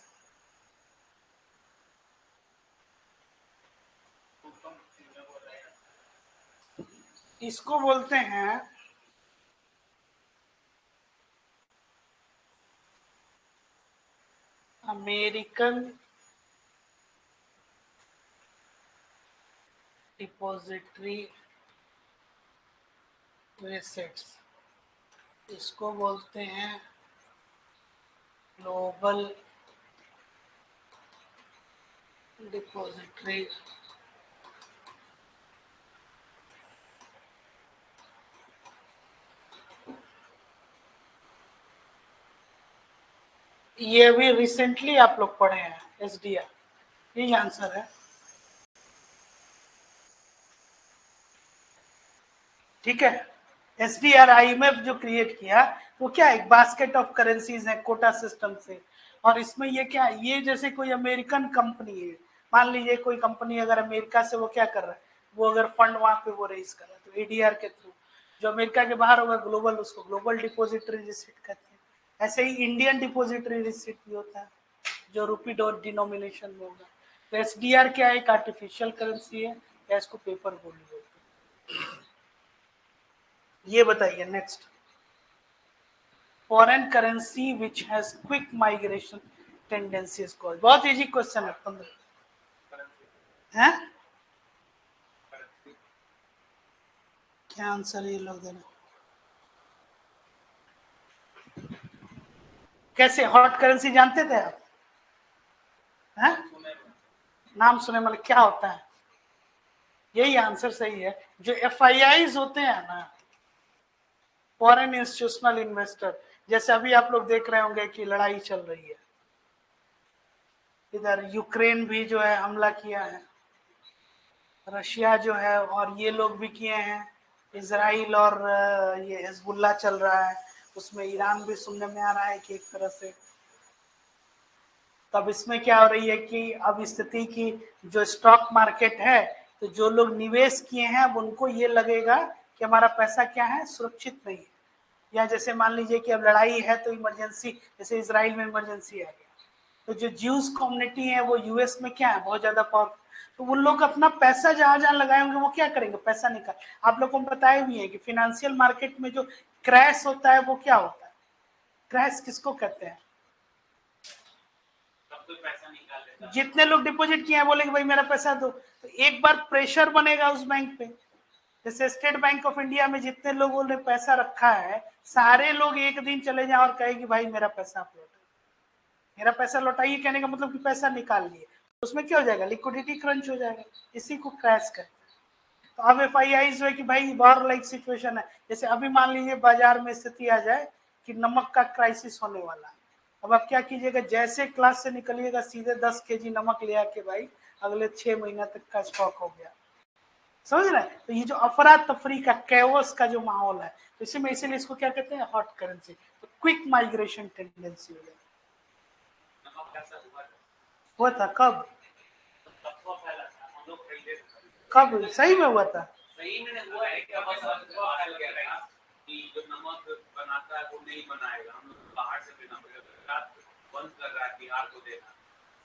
इसको बोलते हैं अमेरिकन डिपॉजिटरी रिसिट्स, इसको बोलते हैं ग्लोबल डिपॉजिटरी, ये अभी रिसेंटली आप लोग पढ़े हैं, एसडीआर, यही आंसर है, ठीक है। एसडीआर आईएमएफ जो क्रिएट किया, वो क्या, एक बास्केट ऑफ करेंसीज है कोटा सिस्टम से, और इसमें ये क्या, ये जैसे कोई अमेरिकन कंपनी है, मान लीजिए कोई कंपनी अगर अमेरिका से वो क्या कर रहा है, वो अगर फंड वहां पे वो रेज कर रहा है, तो एडीआर के थ्रू, जो अमेरिका के बाहर होगा ग्लोबल, उसको ग्लोबल डिपोजिटरी रिसिट कहते हैं। ऐसे ही इंडियन डिपोजिटरी रिसिट भी होता है, जो रूपी डॉट डिनोमिनेशन में होगा। तो एसडीआर क्या है, एक आर्टिफिशियल करेंसी है, या इसको पेपर गोल्ड बोलते हैं। ये बताइए next, foreign currency which has quick migration tendency is called, बहुत इजी क्वेश्चन है, 15 है, क्या आंसर ये लोग देना, कैसे, हॉट करेंसी जानते थे आप, हैं? नाम सुने मतलब क्या होता है, यही आंसर सही है। जो एफआईआईज होते हैं ना, फॉरेन इंस्टीट्यूशनल इन्वेस्टर, जैसे अभी आप लोग देख रहे होंगे कि लड़ाई चल रही है, इधर यूक्रेन भी जो है हमला किया है, रशिया जो है, और ये लोग भी किए हैं, इजराइल और ये हिजबुल्ला चल रहा है, उसमें ईरान भी सुनने में आ रहा है कि एक तरह से। तब इसमें क्या हो रही है कि अब स्थिति की जो स्टॉक मार्केट है, तो जो लोग निवेश किए हैं अब उनको ये लगेगा कि हमारा पैसा क्या है, सुरक्षित नहीं है। या जैसे मान लीजिए कि अब लड़ाई है तो इमरजेंसी, जैसे इसराइल में इमरजेंसी आ गया, तो जो ज्यूज कम्युनिटी है वो यूएस में क्या है, बहुत ज्यादा पावरफुल, तो उन लोग अपना पैसा जहां जहां लगाए होंगे वो क्या करेंगे, पैसा निकाल। आप लोग को बताया भी है कि फाइनेंशियल मार्केट में जो क्रैश होता है वो क्या होता है, क्रैश किसको कहते हैं, पैसा निकाल लेता है। जितने लोग डिपॉजिट किए हैं बोले कि भाई मेरा पैसा दो, तो एक बार प्रेशर बनेगा उस बैंक पे। जैसे स्टेट बैंक ऑफ इंडिया में जितने लोगों ने पैसा रखा है, सारे लोग एक दिन चले जाए और कहे कि भाई मेरा पैसा आप लौटाइए, मेरा पैसा लौटाइए, कहने का मतलब कि पैसा निकाल लिए, तो उसमें क्या हो जाएगा, लिक्विडिटी क्रंच हो जाएगा, इसी को क्रैश कहते हैं। तो अब FII जो है कि भाई वॉर लाइक सिचुएशन है, जैसे अभी मान लीजिए बाजार में स्थिति आ जाए कि नमक का क्राइसिस होने वाला है, अब आप क्या कीजिएगा, जैसे क्लास से निकलिएगा सीधे 10 kg नमक ले आके भाई अगले 6 महीना तक का स्टॉक हो गया, समझ रहे हैं। तो ये जो अफरा तफरी का कैओस का जो माहौल है, तो इसी में इसीलिए इसको क्या कहते हैं, हॉट करेंसी, तो क्विक माइग्रेशन टेंडेंसी हो जाए। हुआ था कब, कब सही में हुआ था, सही में हुआ है क्या, बस कि जो नमक बनाता है वो नहीं बनाएगा, हम लोग बाहर से लेना पड़ेगा, बंद कर रहा है बिहार को देना,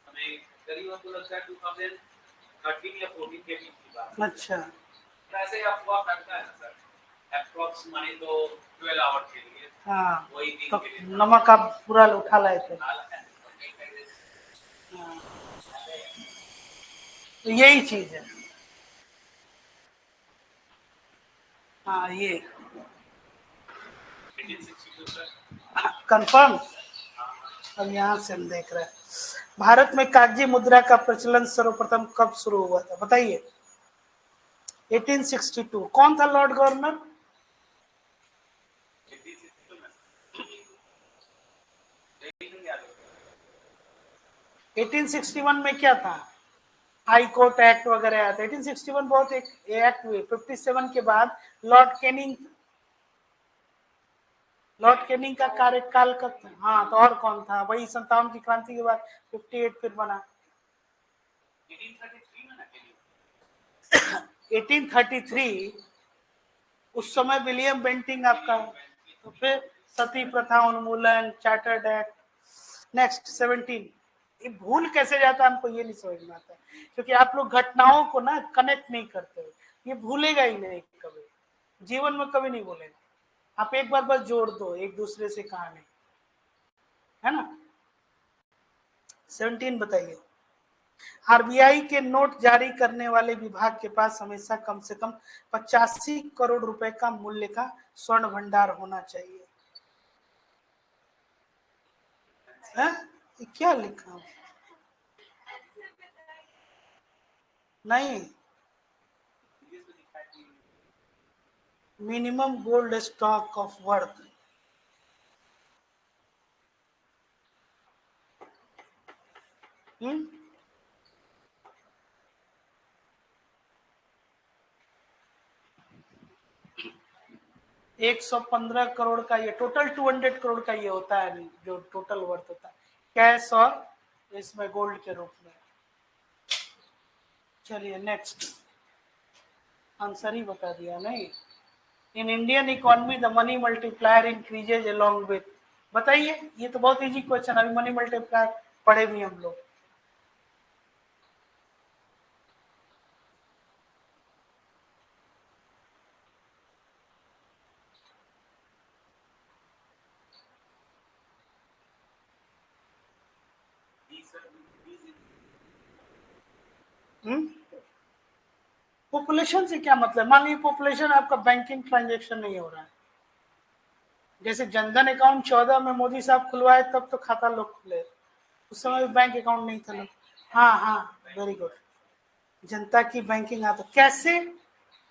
हमें करीब हमको लगता है 2013 या 14 के बीच की बात। अच्छा, ऐसे अफवाह फैलता है ना सर, अप्रॉक्स माने तो 12 आवर के लिए, हाँ, वही दिन तो के लिए नमक आप पूरा उठा लाए थे, तो यही चीज है। हाँ ये कंफर्म, अब यहाँ से हम देख रहे हैं, भारत में कागजी मुद्रा का प्रचलन सर्वप्रथम कब शुरू हुआ था, बताइए। 1862, कौन था लॉर्ड गवर्नर, 1861 में क्या था, हाई कोर्ट एक्ट वगैरह आया था, 1861 बहुत एक एक्ट हुए, 57 के बाद लॉर्ड कैनिंग का कार्यकाल कब था, हाँ तो और कौन था, वही 57 की क्रांति के बाद 58 फिर बना, 1833 उस समय विलियम बेंटिंग आपका, तो फिर सती प्रथा उन्मूलन, चार्टर्ड एक्ट। नेक्स्ट 17, ये भूल कैसे जाता है हमको ये नहीं समझ में आता, क्योंकि आप लोग घटनाओं को ना कनेक्ट नहीं करते हो, ये भूलेगा ही नहीं कभी, जीवन में कभी नहीं भूलेगा, आप एक बार बस जोड़ दो एक दूसरे से कहानी, है ना। 17 बताइए, आरबीआई के नोट जारी करने वाले विभाग के पास हमेशा कम से कम 85 करोड़ रुपए का मूल्य का स्वर्ण भंडार होना चाहिए, है? ये क्या लिखा, नहीं, minimum gold stock of worth, hmm, 115 crore का, ये टोटल 200 करोड़ का ये होता है जो टोटल वर्थ होता है कैश और इसमें गोल्ड के रूप में। चलिए नेक्स्ट, आंसर ही बता दिया नहीं, in Indian economy the money multiplier increases along with, बताइए, ये तो बहुत इजी क्वेश्चन, अभी मनी मल्टीप्लायर पढ़े भी हम लोग, पॉपुलेशन से क्या मतलब, मान लीजिए पॉपुलेशन आपका बैंकिंग ट्रांजेक्शन नहीं हो रहा है, जैसे जनधन अकाउंट 14 में मोदी साहब खुलवाए तब तो खाता लोग खुले, उस समय भी बैंक अकाउंट नहीं था लोग, हाँ हाँ वेरी गुड, जनता की बैंकिंग आता कैसे,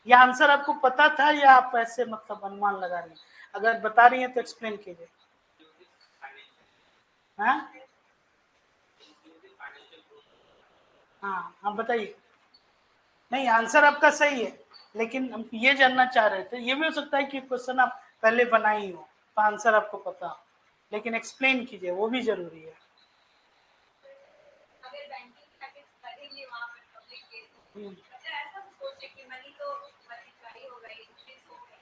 ये आंसर आपको पता था या आप ऐसे मतलब अनुमान लगा रहे हैं, अगर बता रही है तो एक्सप्लेन कीजिए। हाँ हाँ, आप बताइए। नहीं, आंसर आपका सही है, लेकिन हम ये जानना चाह रहे थे, ये भी हो सकता है कि क्वेश्चन आप पहले बनाई हो तो आंसर आपको पता हो, लेकिन एक्सप्लेन कीजिए, वो भी जरूरी है। अगर बैंकिंग पैकेज करेंगे वहां पर पब्लिक के, मतलब ऐसा सोचे कि मनी तो मल्टीप्लाई हो गई, इंक्रीज हो गई।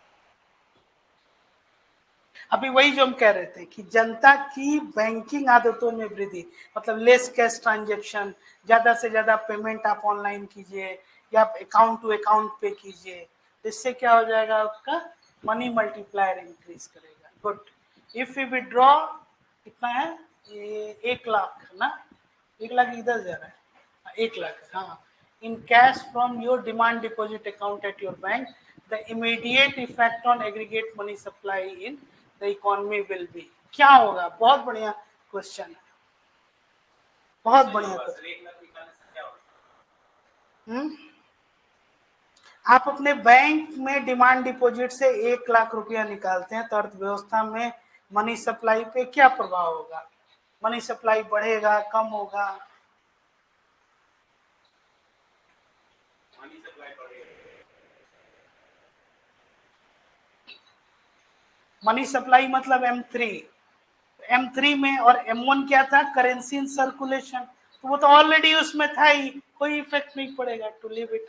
अभी वही जो हम कह रहे थे कि जनता की बैंकिंग आदतों में वृद्धि, मतलब लेस कैश ट्रांजेक्शन, ज्यादा से ज्यादा पेमेंट आप ऑनलाइन कीजिए या अकाउंट टू अकाउंट पे कीजिए, इससे क्या हो जाएगा, आपका मनी मल्टीप्लायर इंक्रीज करेगा। गुड। इफ यू विड्रॉ, कितना है ये, 1 लाख ना, 1 लाख इधर जा रहा है, 1 लाख, हाँ, in cash from your demand deposit account at your bank, the immediate effect on aggregate money supply in the economy will be, क्या होगा? बहुत बढ़िया क्वेश्चन है, बहुत बढ़िया क्वेश्चन। आप अपने बैंक में डिमांड डिपॉजिट से 1 लाख रुपया निकालते हैं तो अर्थव्यवस्था में मनी सप्लाई पे क्या प्रभाव होगा? मनी सप्लाई बढ़ेगा, कम होगा? मनी सप्लाई मतलब M3, M3 में, और M1 क्या था? करेंसी इन सर्कुलेशन, तो वो तो ऑलरेडी उसमें था ही, कोई इफेक्ट नहीं पड़ेगा। टू लिव इट,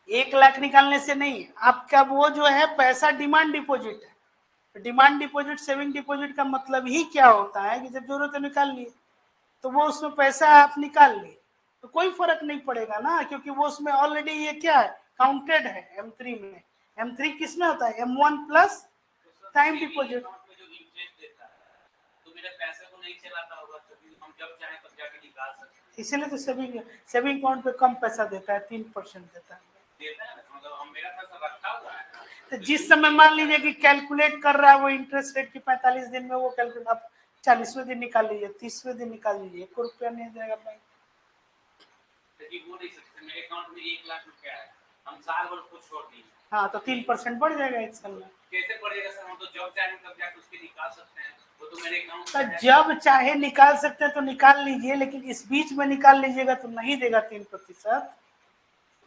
1 लाख निकालने से नहीं, आपका वो जो है पैसा डिमांड डिपॉजिट है। डिमांड डिपॉजिट, सेविंग डिपॉजिट का मतलब ही क्या होता है कि जब जरूरत है निकाल लिए, तो वो उसमें पैसा आप निकाल लिए तो कोई फर्क नहीं पड़ेगा ना, क्योंकि वो उसमें ऑलरेडी ये क्या है, काउंटेड है M3 में। M3 किसमें होता है? M1 plus time deposit. इसीलिए तो सेविंग अकाउंट पे कम पैसा देता है, 3% देता है। तो जिस समय मान लीजिए कि कैलकुलेट कर रहा है वो इंटरेस्ट रेट की 45 दिन में, वो कैलकुलेट आप 40वें दिन निकाल लीजिए, 30वें दिन निकाल लीजिए, 1 रुपया नहीं देगा बैंक। वो नहीं सकते, मेरे अकाउंट में 1 लाख रुपया है, हम साल भर कुछ छोड़ देंगे, हाँ, तो 3% बढ़ जाएगा एक साल में। कैसे बढ़ेगा सर? हम तो जब चाहे तब जाके उसके निकाल सकते हैं, वो तो मेरे अकाउंट तो में है। जब चाहे निकाल सकते हैं तो निकाल लीजिए, लेकिन इस बीच में निकाल लीजिएगा तो नहीं देगा 3%।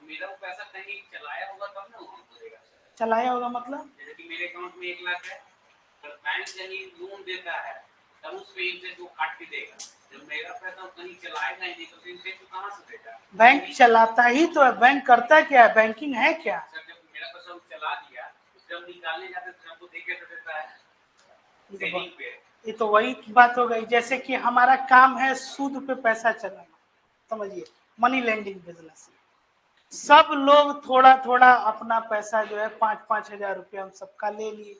मेरा वो पैसा कहीं चलाया होगा तब ना हमको देगा। चलाया होगा मतलब? जैसे कि मेरे अकाउंट में 1 लाख है, पर बैंक कहीं लोन देता है तब उस पे इंटरेस्ट वो काट के देगा। जब मेरा पैसा कहीं चलाएगा ही नहीं तो इंटरेस्ट कहाँ से देगा? बैंक चलाता ही तो है, बैंक करता क्या है, बैंकिंग है क्या? सर जब मेरा पैसा चला दिया, जब निकालने जाते तो हमको दे के देता है सेविंग पे। ये तो वही बात हो गई, जैसे कि हमारा काम है सूद पे पैसा चलाना, समझिए, मनी लेंडिंग बिजनेस। सब लोग थोड़ा थोड़ा अपना पैसा जो है 5-5 हजार रुपया हम सबका ले लिए,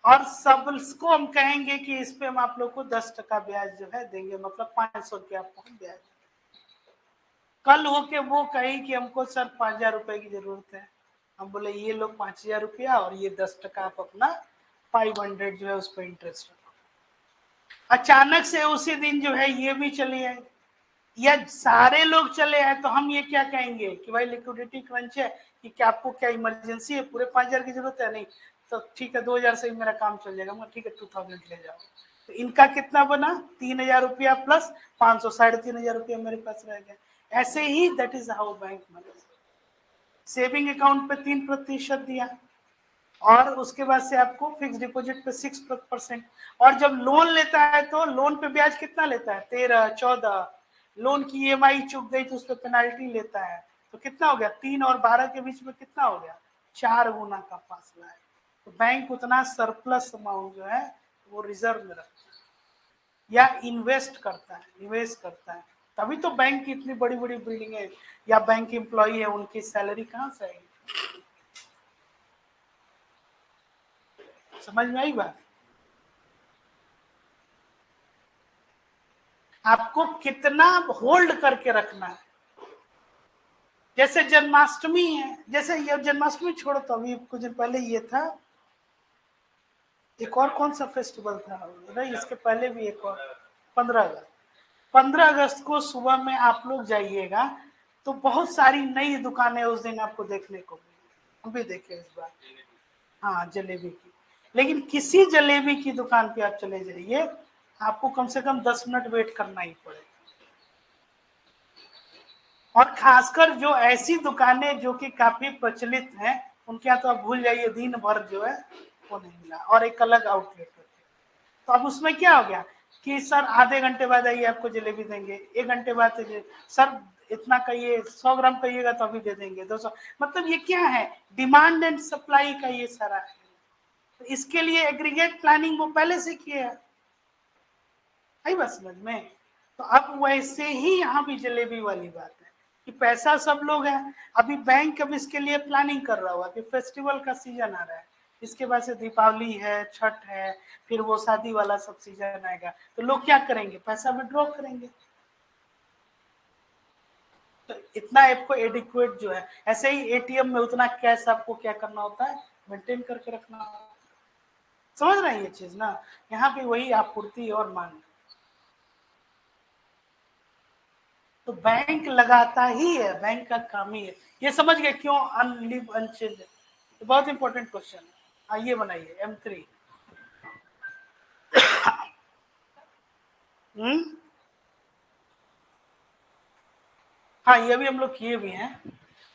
और सबको हम कहेंगे कि इस पे हम आप लोग को 10% ब्याज जो है देंगे, मतलब 500 रुपया आपको ब्याज। कल होके वो कही कि हमको सर 5,000 रुपए की जरूरत है, हम बोले ये लो 5,000 रुपया और ये 10% आप अपना 500 जो है उस पर इंटरेस्ट रखो। अचानक से उसी दिन जो है ये भी चले आए, या सारे लोग चले आए, तो हम ये क्या कहेंगे कि भाई लिक्विडिटी क्रंच है, कि क्या आपको क्या इमरजेंसी है, पूरे 5,000 की जरूरत है? नहीं, तो ठीक है 2,000 से ही मेरा काम चल जाएगा। मैं ठीक है 2,000 ले जाओ। तो इनका कितना बना? 3,000 रुपया प्लस 500, 3,500 रुपया मेरे पास रह गया। ऐसे ही that is how bank manage. Saving account पे 3% दिया, और उसके बाद से आपको फिक्स डिपॉजिट पे 6%, और जब लोन लेता है तो लोन पे ब्याज कितना लेता है? 13-14। लोन की EMI चुक गई तो उस पर पेनाल्टी लेता है, तो कितना हो गया? 3 और 12 के बीच में कितना हो गया? 4 गुना का फासला है। तो बैंक उतना सरप्लस अमाउंट जो है वो रिजर्व में रखता है या इन्वेस्ट करता है, निवेश करता है। तभी तो बैंक की इतनी बड़ी बड़ी बिल्डिंग है, या बैंक एम्प्लॉई है, उनकी सैलरी कहाँ से आएगी? समझ में आई बात? आपको कितना होल्ड करके रखना है। जैसे जन्माष्टमी है, जैसे ये जन्माष्टमी छोड़ो, तो अभी कुछ दिन पहले ये था, एक और कौन सा फेस्टिवल था नहीं, इसके पहले भी एक और, 15 अगस्त। 15 अगस्त को सुबह में आप लोग जाइएगा तो बहुत सारी नई दुकानें उस दिन आपको देखने को मिलेंगी, हम भी देखे इस बार। हाँ जलेबी की, लेकिन किसी जलेबी की दुकान पे आप चले जाइए, आपको कम से कम 10 मिनट वेट करना ही पड़ेगा। और खासकर जो ऐसी दुकानें जो कि काफी प्रचलित हैं, उनके यहाँ तो आप भूल जाइए, दिन भर जो है वो नहीं मिला, और एक अलग आउटलेट होते हैं। तो अब उसमें क्या हो गया कि सर आधे घंटे बाद आइए आपको जलेबी देंगे, 1 घंटे बाद सर इतना कहिए, 100 ग्राम कहिएगा तो अभी दे देंगे 200। मतलब ये क्या है, डिमांड एंड सप्लाई का ये सारा है। तो इसके लिए एग्रीगेट प्लानिंग वो पहले से किया है, आई बात समझ में। तो अब वैसे ही यहाँ भी जलेबी वाली बात है कि पैसा सब लोग है। अभी बैंक अब इसके लिए प्लानिंग कर रहा होगा कि फेस्टिवल का सीजन आ रहा है, इसके बाद से दीपावली है, छठ है, फिर वो शादी वाला सब सीजन आएगा, तो लोग क्या करेंगे, पैसा विड्रॉ करेंगे। तो इतना आपको एडिक्वेट जो है, ऐसे ही एटीएम में उतना कैश आपको क्या करना होता है, मेंटेन करके रखना होता है। समझ रहे हैं ये चीज ना, यहाँ पे वही आपूर्ति और मांग। तो बैंक लगाता ही है, बैंक का काम ही है। ये समझ गए क्यों अनलिव अनचेंज। तो बहुत इंपॉर्टेंट क्वेश्चन है। आइए बनाइए M3। हाँ ये भी हम लोग किए भी हैं,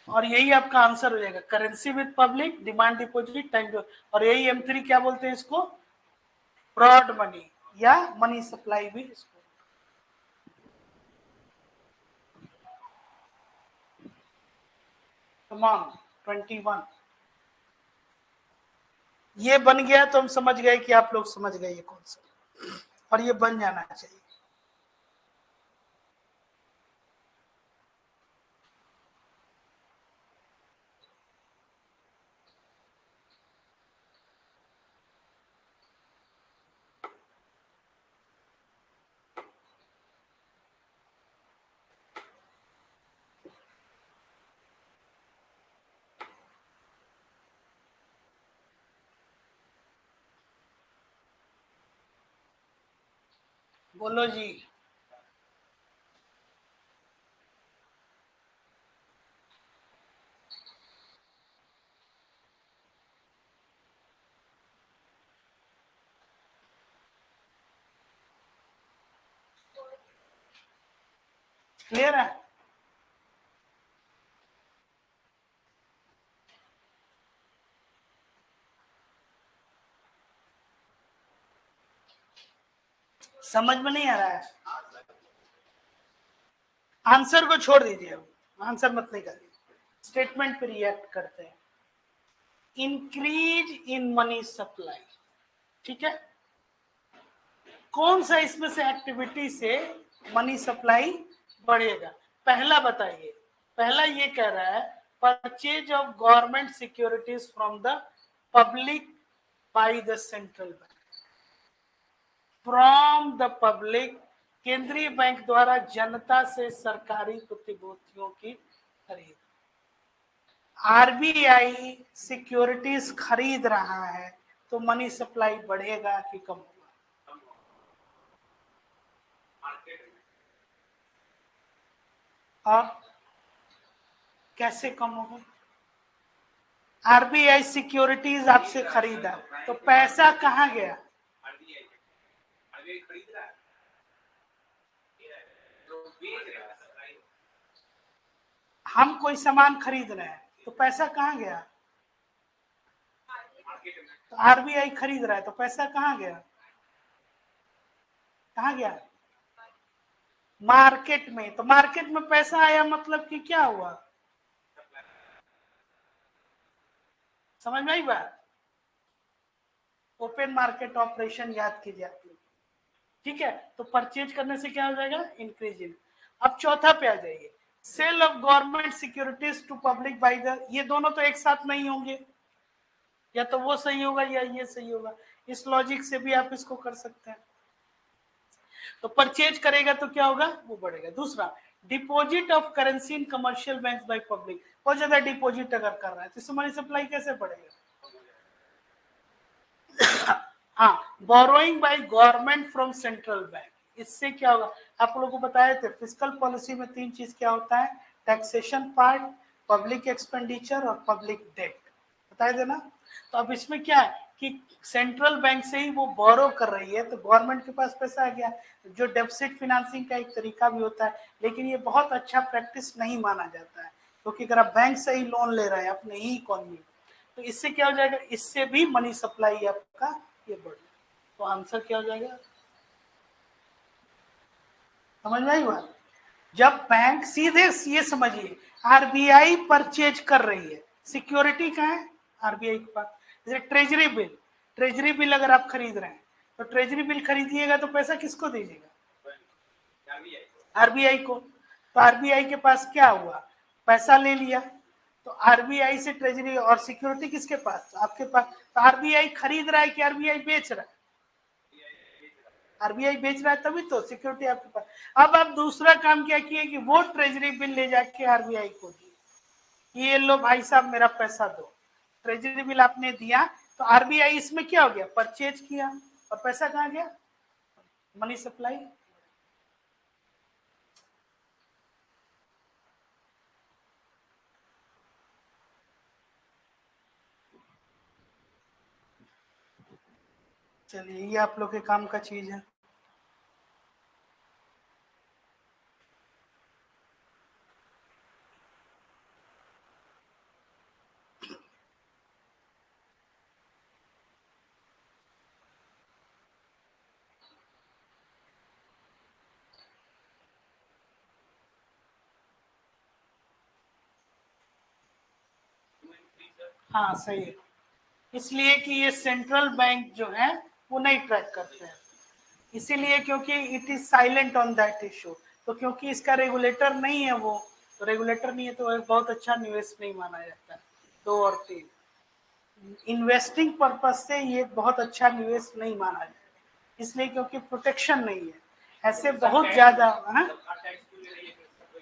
और यही आपका आंसर हो जाएगा, currency with public, demand deposit, time. और यही M3 क्या बोलते हैं इसको, ब्रॉड मनी या मनी सप्लाई भी इसको। Come on 21। ये बन गया तो हम समझ गए कि आप लोग समझ गए ये कौन सा, और ये बन जाना चाहिए। बोलो जी। क्लियर है। समझ में नहीं आ रहा है, आंसर को छोड़ दीजिए, आंसर मत निकालिए, स्टेटमेंट पे रिएक्ट करते हैं। इंक्रीज इन मनी सप्लाई, ठीक है। कौन सा इसमें से एक्टिविटी से मनी सप्लाई बढ़ेगा, पहला बताइए। पहला ये कह रहा है purchase of government securities from the public by the central bank, from the public, केंद्रीय बैंक द्वारा जनता से सरकारी प्रतिभूतियों की खरीद। आरबीआई सिक्योरिटीज खरीद रहा है तो मनी सप्लाई बढ़ेगा कि कम होगा, और कैसे कम होगा। आरबीआई सिक्योरिटीज आपसे खरीदा तो पैसा कहाँ गया, हम कोई सामान खरीद रहे हैं तो पैसा कहाँ गया, तो आरबीआई खरीद रहा है तो पैसा कहाँ गया, कहाँ गया, मार्केट में। तो मार्केट में पैसा आया मतलब कि क्या हुआ, समझ में आई बात। ओपन मार्केट ऑपरेशन याद कीजिए आप लोग, ठीक है। तो परचेज करने से क्या हो जाएगा, इंक्रीज इन। अब चौथा पे आ जाइए, sale of government securities to public by the, ये दोनों तो एक साथ नहीं होंगे, या तो वो सही होगा या ये सही होगा, इस लॉजिक से भी आप इसको कर सकते हैं। तो परचेज करेगा तो क्या होगा, वो बढ़ेगा। दूसरा, deposit of currency in commercial bank by public, बहुत ज्यादा डिपॉजिट अगर कर रहा है तो मनी सप्लाई कैसे बढ़ेगा। हाँ, borrowing by government from central bank, इससे क्या होगा, आप लोगों को बताए थे फिस्कल पॉलिसी में 3 चीज क्या होता है, टैक्सेशन पार्ट, पब्लिक एक्सपेंडिचर और पब्लिक डेट। बता देना। तो अब इसमें क्या है कि सेंट्रल बैंक से ही वो बोरो कर रही है, तो गवर्नमेंट के पास पैसा आ गया, जो डेफिसिट फिनेंसिंग का एक तरीका भी होता है, लेकिन ये बहुत अच्छा प्रैक्टिस नहीं माना जाता है, क्योंकि अगर आप बैंक से ही लोन ले रहे हैं अपने ही इकोनॉमी में, तो इससे क्या हो जाएगा, इससे भी मनी सप्लाई आपका ये बढ़ जाएगा। तो आंसर क्या हो जाएगा, समझ में आई बात। जब बैंक सीधे ये समझिए आरबीआई परचेज कर रही है, सिक्योरिटी कहाँ है, आरबीआई के पास। जैसे ट्रेजरी बिल अगर आप खरीद रहे हैं, तो ट्रेजरी बिल खरीदिएगा तो पैसा किसको दीजिएगा, आरबीआई को। तो आरबीआई के पास क्या हुआ, पैसा ले लिया, तो आरबीआई से ट्रेजरी और सिक्योरिटी किसके पास, आपके पास। तो आरबीआई खरीद रहा है कि आरबीआई बेच रहा है, आरबीआई बेच रहा है, तभी तो सिक्योरिटी आपके पास। अब आप दूसरा काम क्या किए कि वो ट्रेजरी बिल ले जाके आरबीआई को दिए, ये लो भाई साहब मेरा पैसा दो, ट्रेजरी बिल आपने दिया, तो आरबीआई इसमें क्या हो गया, परचेज किया, और पैसा कहाँ गया, मनी सप्लाई। चलिए ये आप लोग के काम का चीज है। हाँ सही है, इसलिए कि ये सेंट्रल बैंक जो है वो नहीं ट्रैक करते हैं, इसीलिए क्योंकि it is silent on that issue. तो क्योंकि इसका रेगुलेटर नहीं है वो, तो रेगुलेटर नहीं है तो बहुत अच्छा निवेश नहीं माना जाता है। 2 और 3 इन्वेस्टिंग पर्पज से ये बहुत अच्छा निवेश नहीं माना जाता, इसलिए क्योंकि प्रोटेक्शन नहीं है, ऐसे बहुत ज्यादा।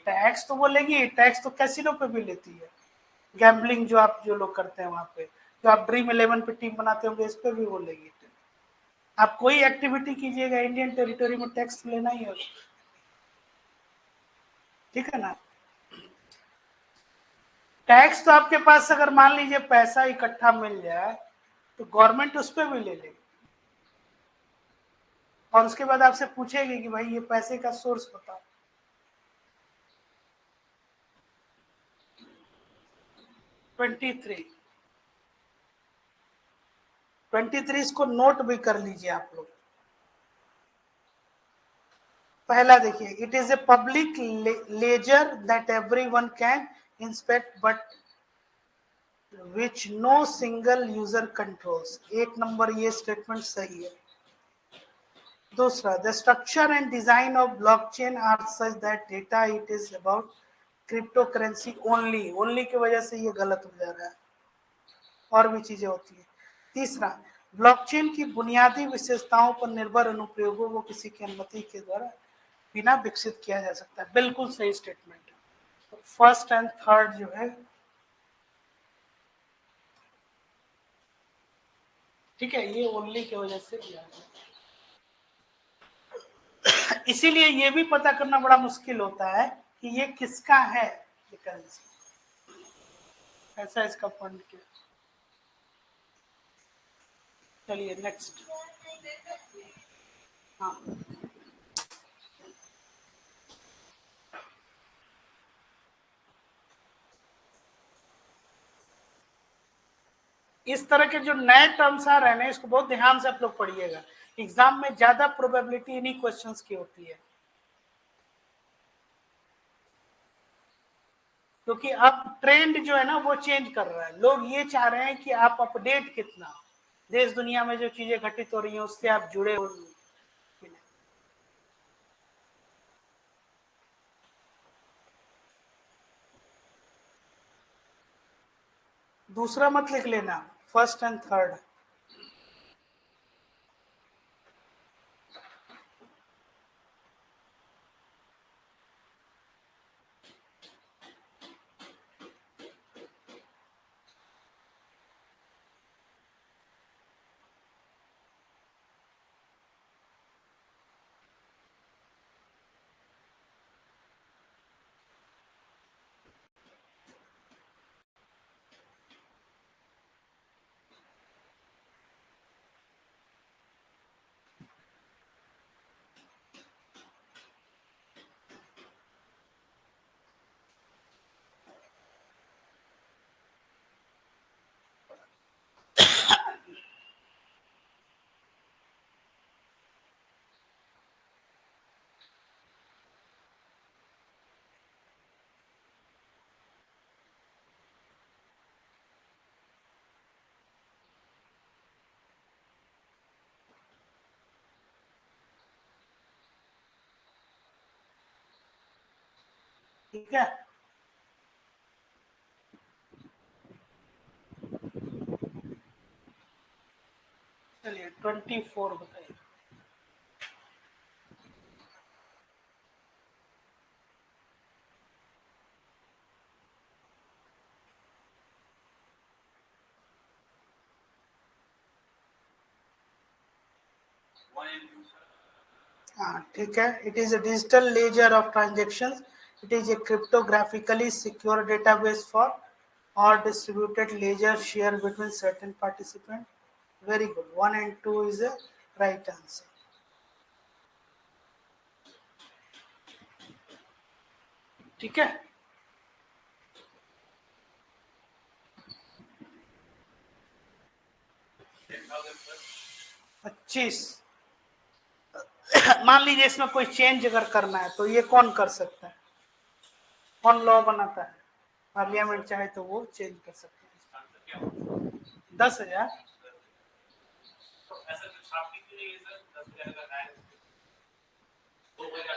टैक्स तो वो लेगी, टैक्स तो कैसीनो पे भी लेती है, गैम्बलिंग जो आप जो लोग करते हैं वहां पे, जो आप ड्रीम 11 पे टीम बनाते होंगे, इस पे भी वो लेगी। आप कोई एक्टिविटी कीजिएगा इंडियन टेरिटोरी में, टैक्स लेना ही होगा, ठीक है ना। टैक्स तो आपके पास अगर मान लीजिए पैसा इकट्ठा मिल जाए, तो गवर्नमेंट उस पर भी ले लेगी, और उसके बाद आपसे पूछेगी कि भाई ये पैसे का सोर्स बताओ। ट्वेंटी थ्री 23 इसको नोट भी कर लीजिए आप लोग। पहला देखिए, it is a public ledger that everyone can inspect but which no single user controls. 1 number ये स्टेटमेंट सही है। दूसरा, the structure and design of blockchain are such that data it is about crypto currency only, only की वजह से ये गलत हो जा रहा है, और भी चीजें होती है। तीसरा, ब्लॉकचेन की बुनियादी विशेषताओं पर निर्भर अनुप्रयोगों को किसी की अनुमति के द्वारा बिना विकसित किया जा सकता है। बिल्कुल सही स्टेटमेंट है। तो फर्स्ट एंड थर्ड जो है ठीक है, ये ओनली की वजह से किया है। इसीलिए ये भी पता करना बड़ा मुश्किल होता है कि ये किसका है, ये करेंसी, ऐसा इसका फंड क्या। चलिए नेक्स्ट। हाँ, इस तरह के जो नए टर्म्स आ रहे हैं ना, इसको बहुत ध्यान से आप लोग पढ़िएगा, एग्जाम में ज्यादा प्रोबेबिलिटी इन्हीं क्वेश्चंस की होती है, क्योंकि अब ट्रेंड जो है ना वो चेंज कर रहा है। लोग ये चाह रहे हैं कि आप अपडेट कितना, देश दुनिया में जो चीजें घटित हो रही हैं उससे आप जुड़े हो। दूसरा मत लिख लेना, फर्स्ट एंड थर्ड। ठीक है, चलिए 24 बताइए। हाँ ठीक है, it is a digital ledger of transaction, it is a cryptographically secure database for or distributed ledger share between certain participant. Very good, 1 and 2 is a right answer. ठीक है, 25। मान लीजिए इसमें कोई चेंज अगर करना है तो ये कौन कर सकता है, कौन लॉ बनाता है? पार्लियामेंट चाहे तो वो चेंज कर सकते हैं। 10,000।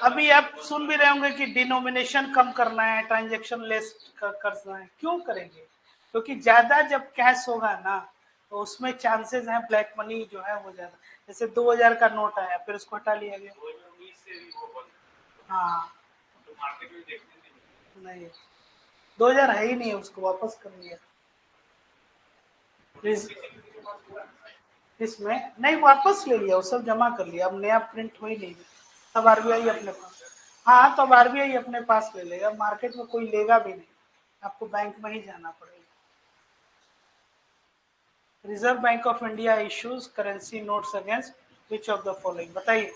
अभी आप सुन भी रहे होंगे कि डिनोमिनेशन कम करना है, ट्रांजेक्शन लेस करना है। क्यों करेंगे? क्योंकि ज्यादा जब कैश होगा ना तो उसमें चांसेस हैं ब्लैक मनी जो है वो ज्यादा। जैसे 2000 का नोट आया फिर उसको हटा लिया गया। हाँ नहीं, 2000 है ही नहीं, उसको वापस कर लिया। इसमें नहीं, वापस ले लिया, वो सब जमा कर लिया, अब नया प्रिंट हो ही नहीं। तब आरबीआई अपने पास, हाँ तब आरबीआई अपने पास ले लेगा, मार्केट में कोई लेगा भी नहीं, आपको बैंक में ही जाना पड़ेगा। Reserve bank of India issues currency notes against which of the following, बताइए।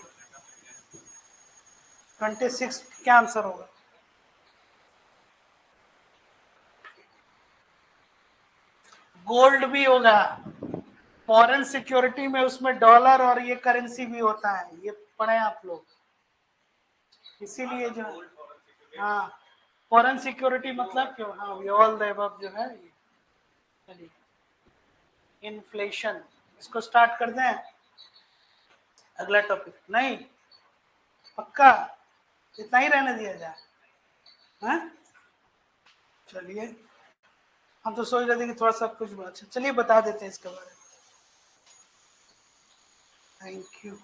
26 क्या आंसर होगा? गोल्ड भी होगा, फॉरेन सिक्योरिटी में उसमें डॉलर और ये करेंसी भी होता है, ये पढ़े आप लोग। इसीलिए जो, हाँ फॉरेन सिक्योरिटी मतलब क्यों, हाँ ऑल द अबव जो है। चलिए इन्फ्लेशन, इसको स्टार्ट कर दें, अगला टॉपिक नहीं, पक्का इतना ही रहने दिया जाए? हैं? चलिए, हम तो सोच रहे थे कि थोड़ा सा कुछ, अच्छा चलिए बता देते हैं इसके बारे में। Thank you.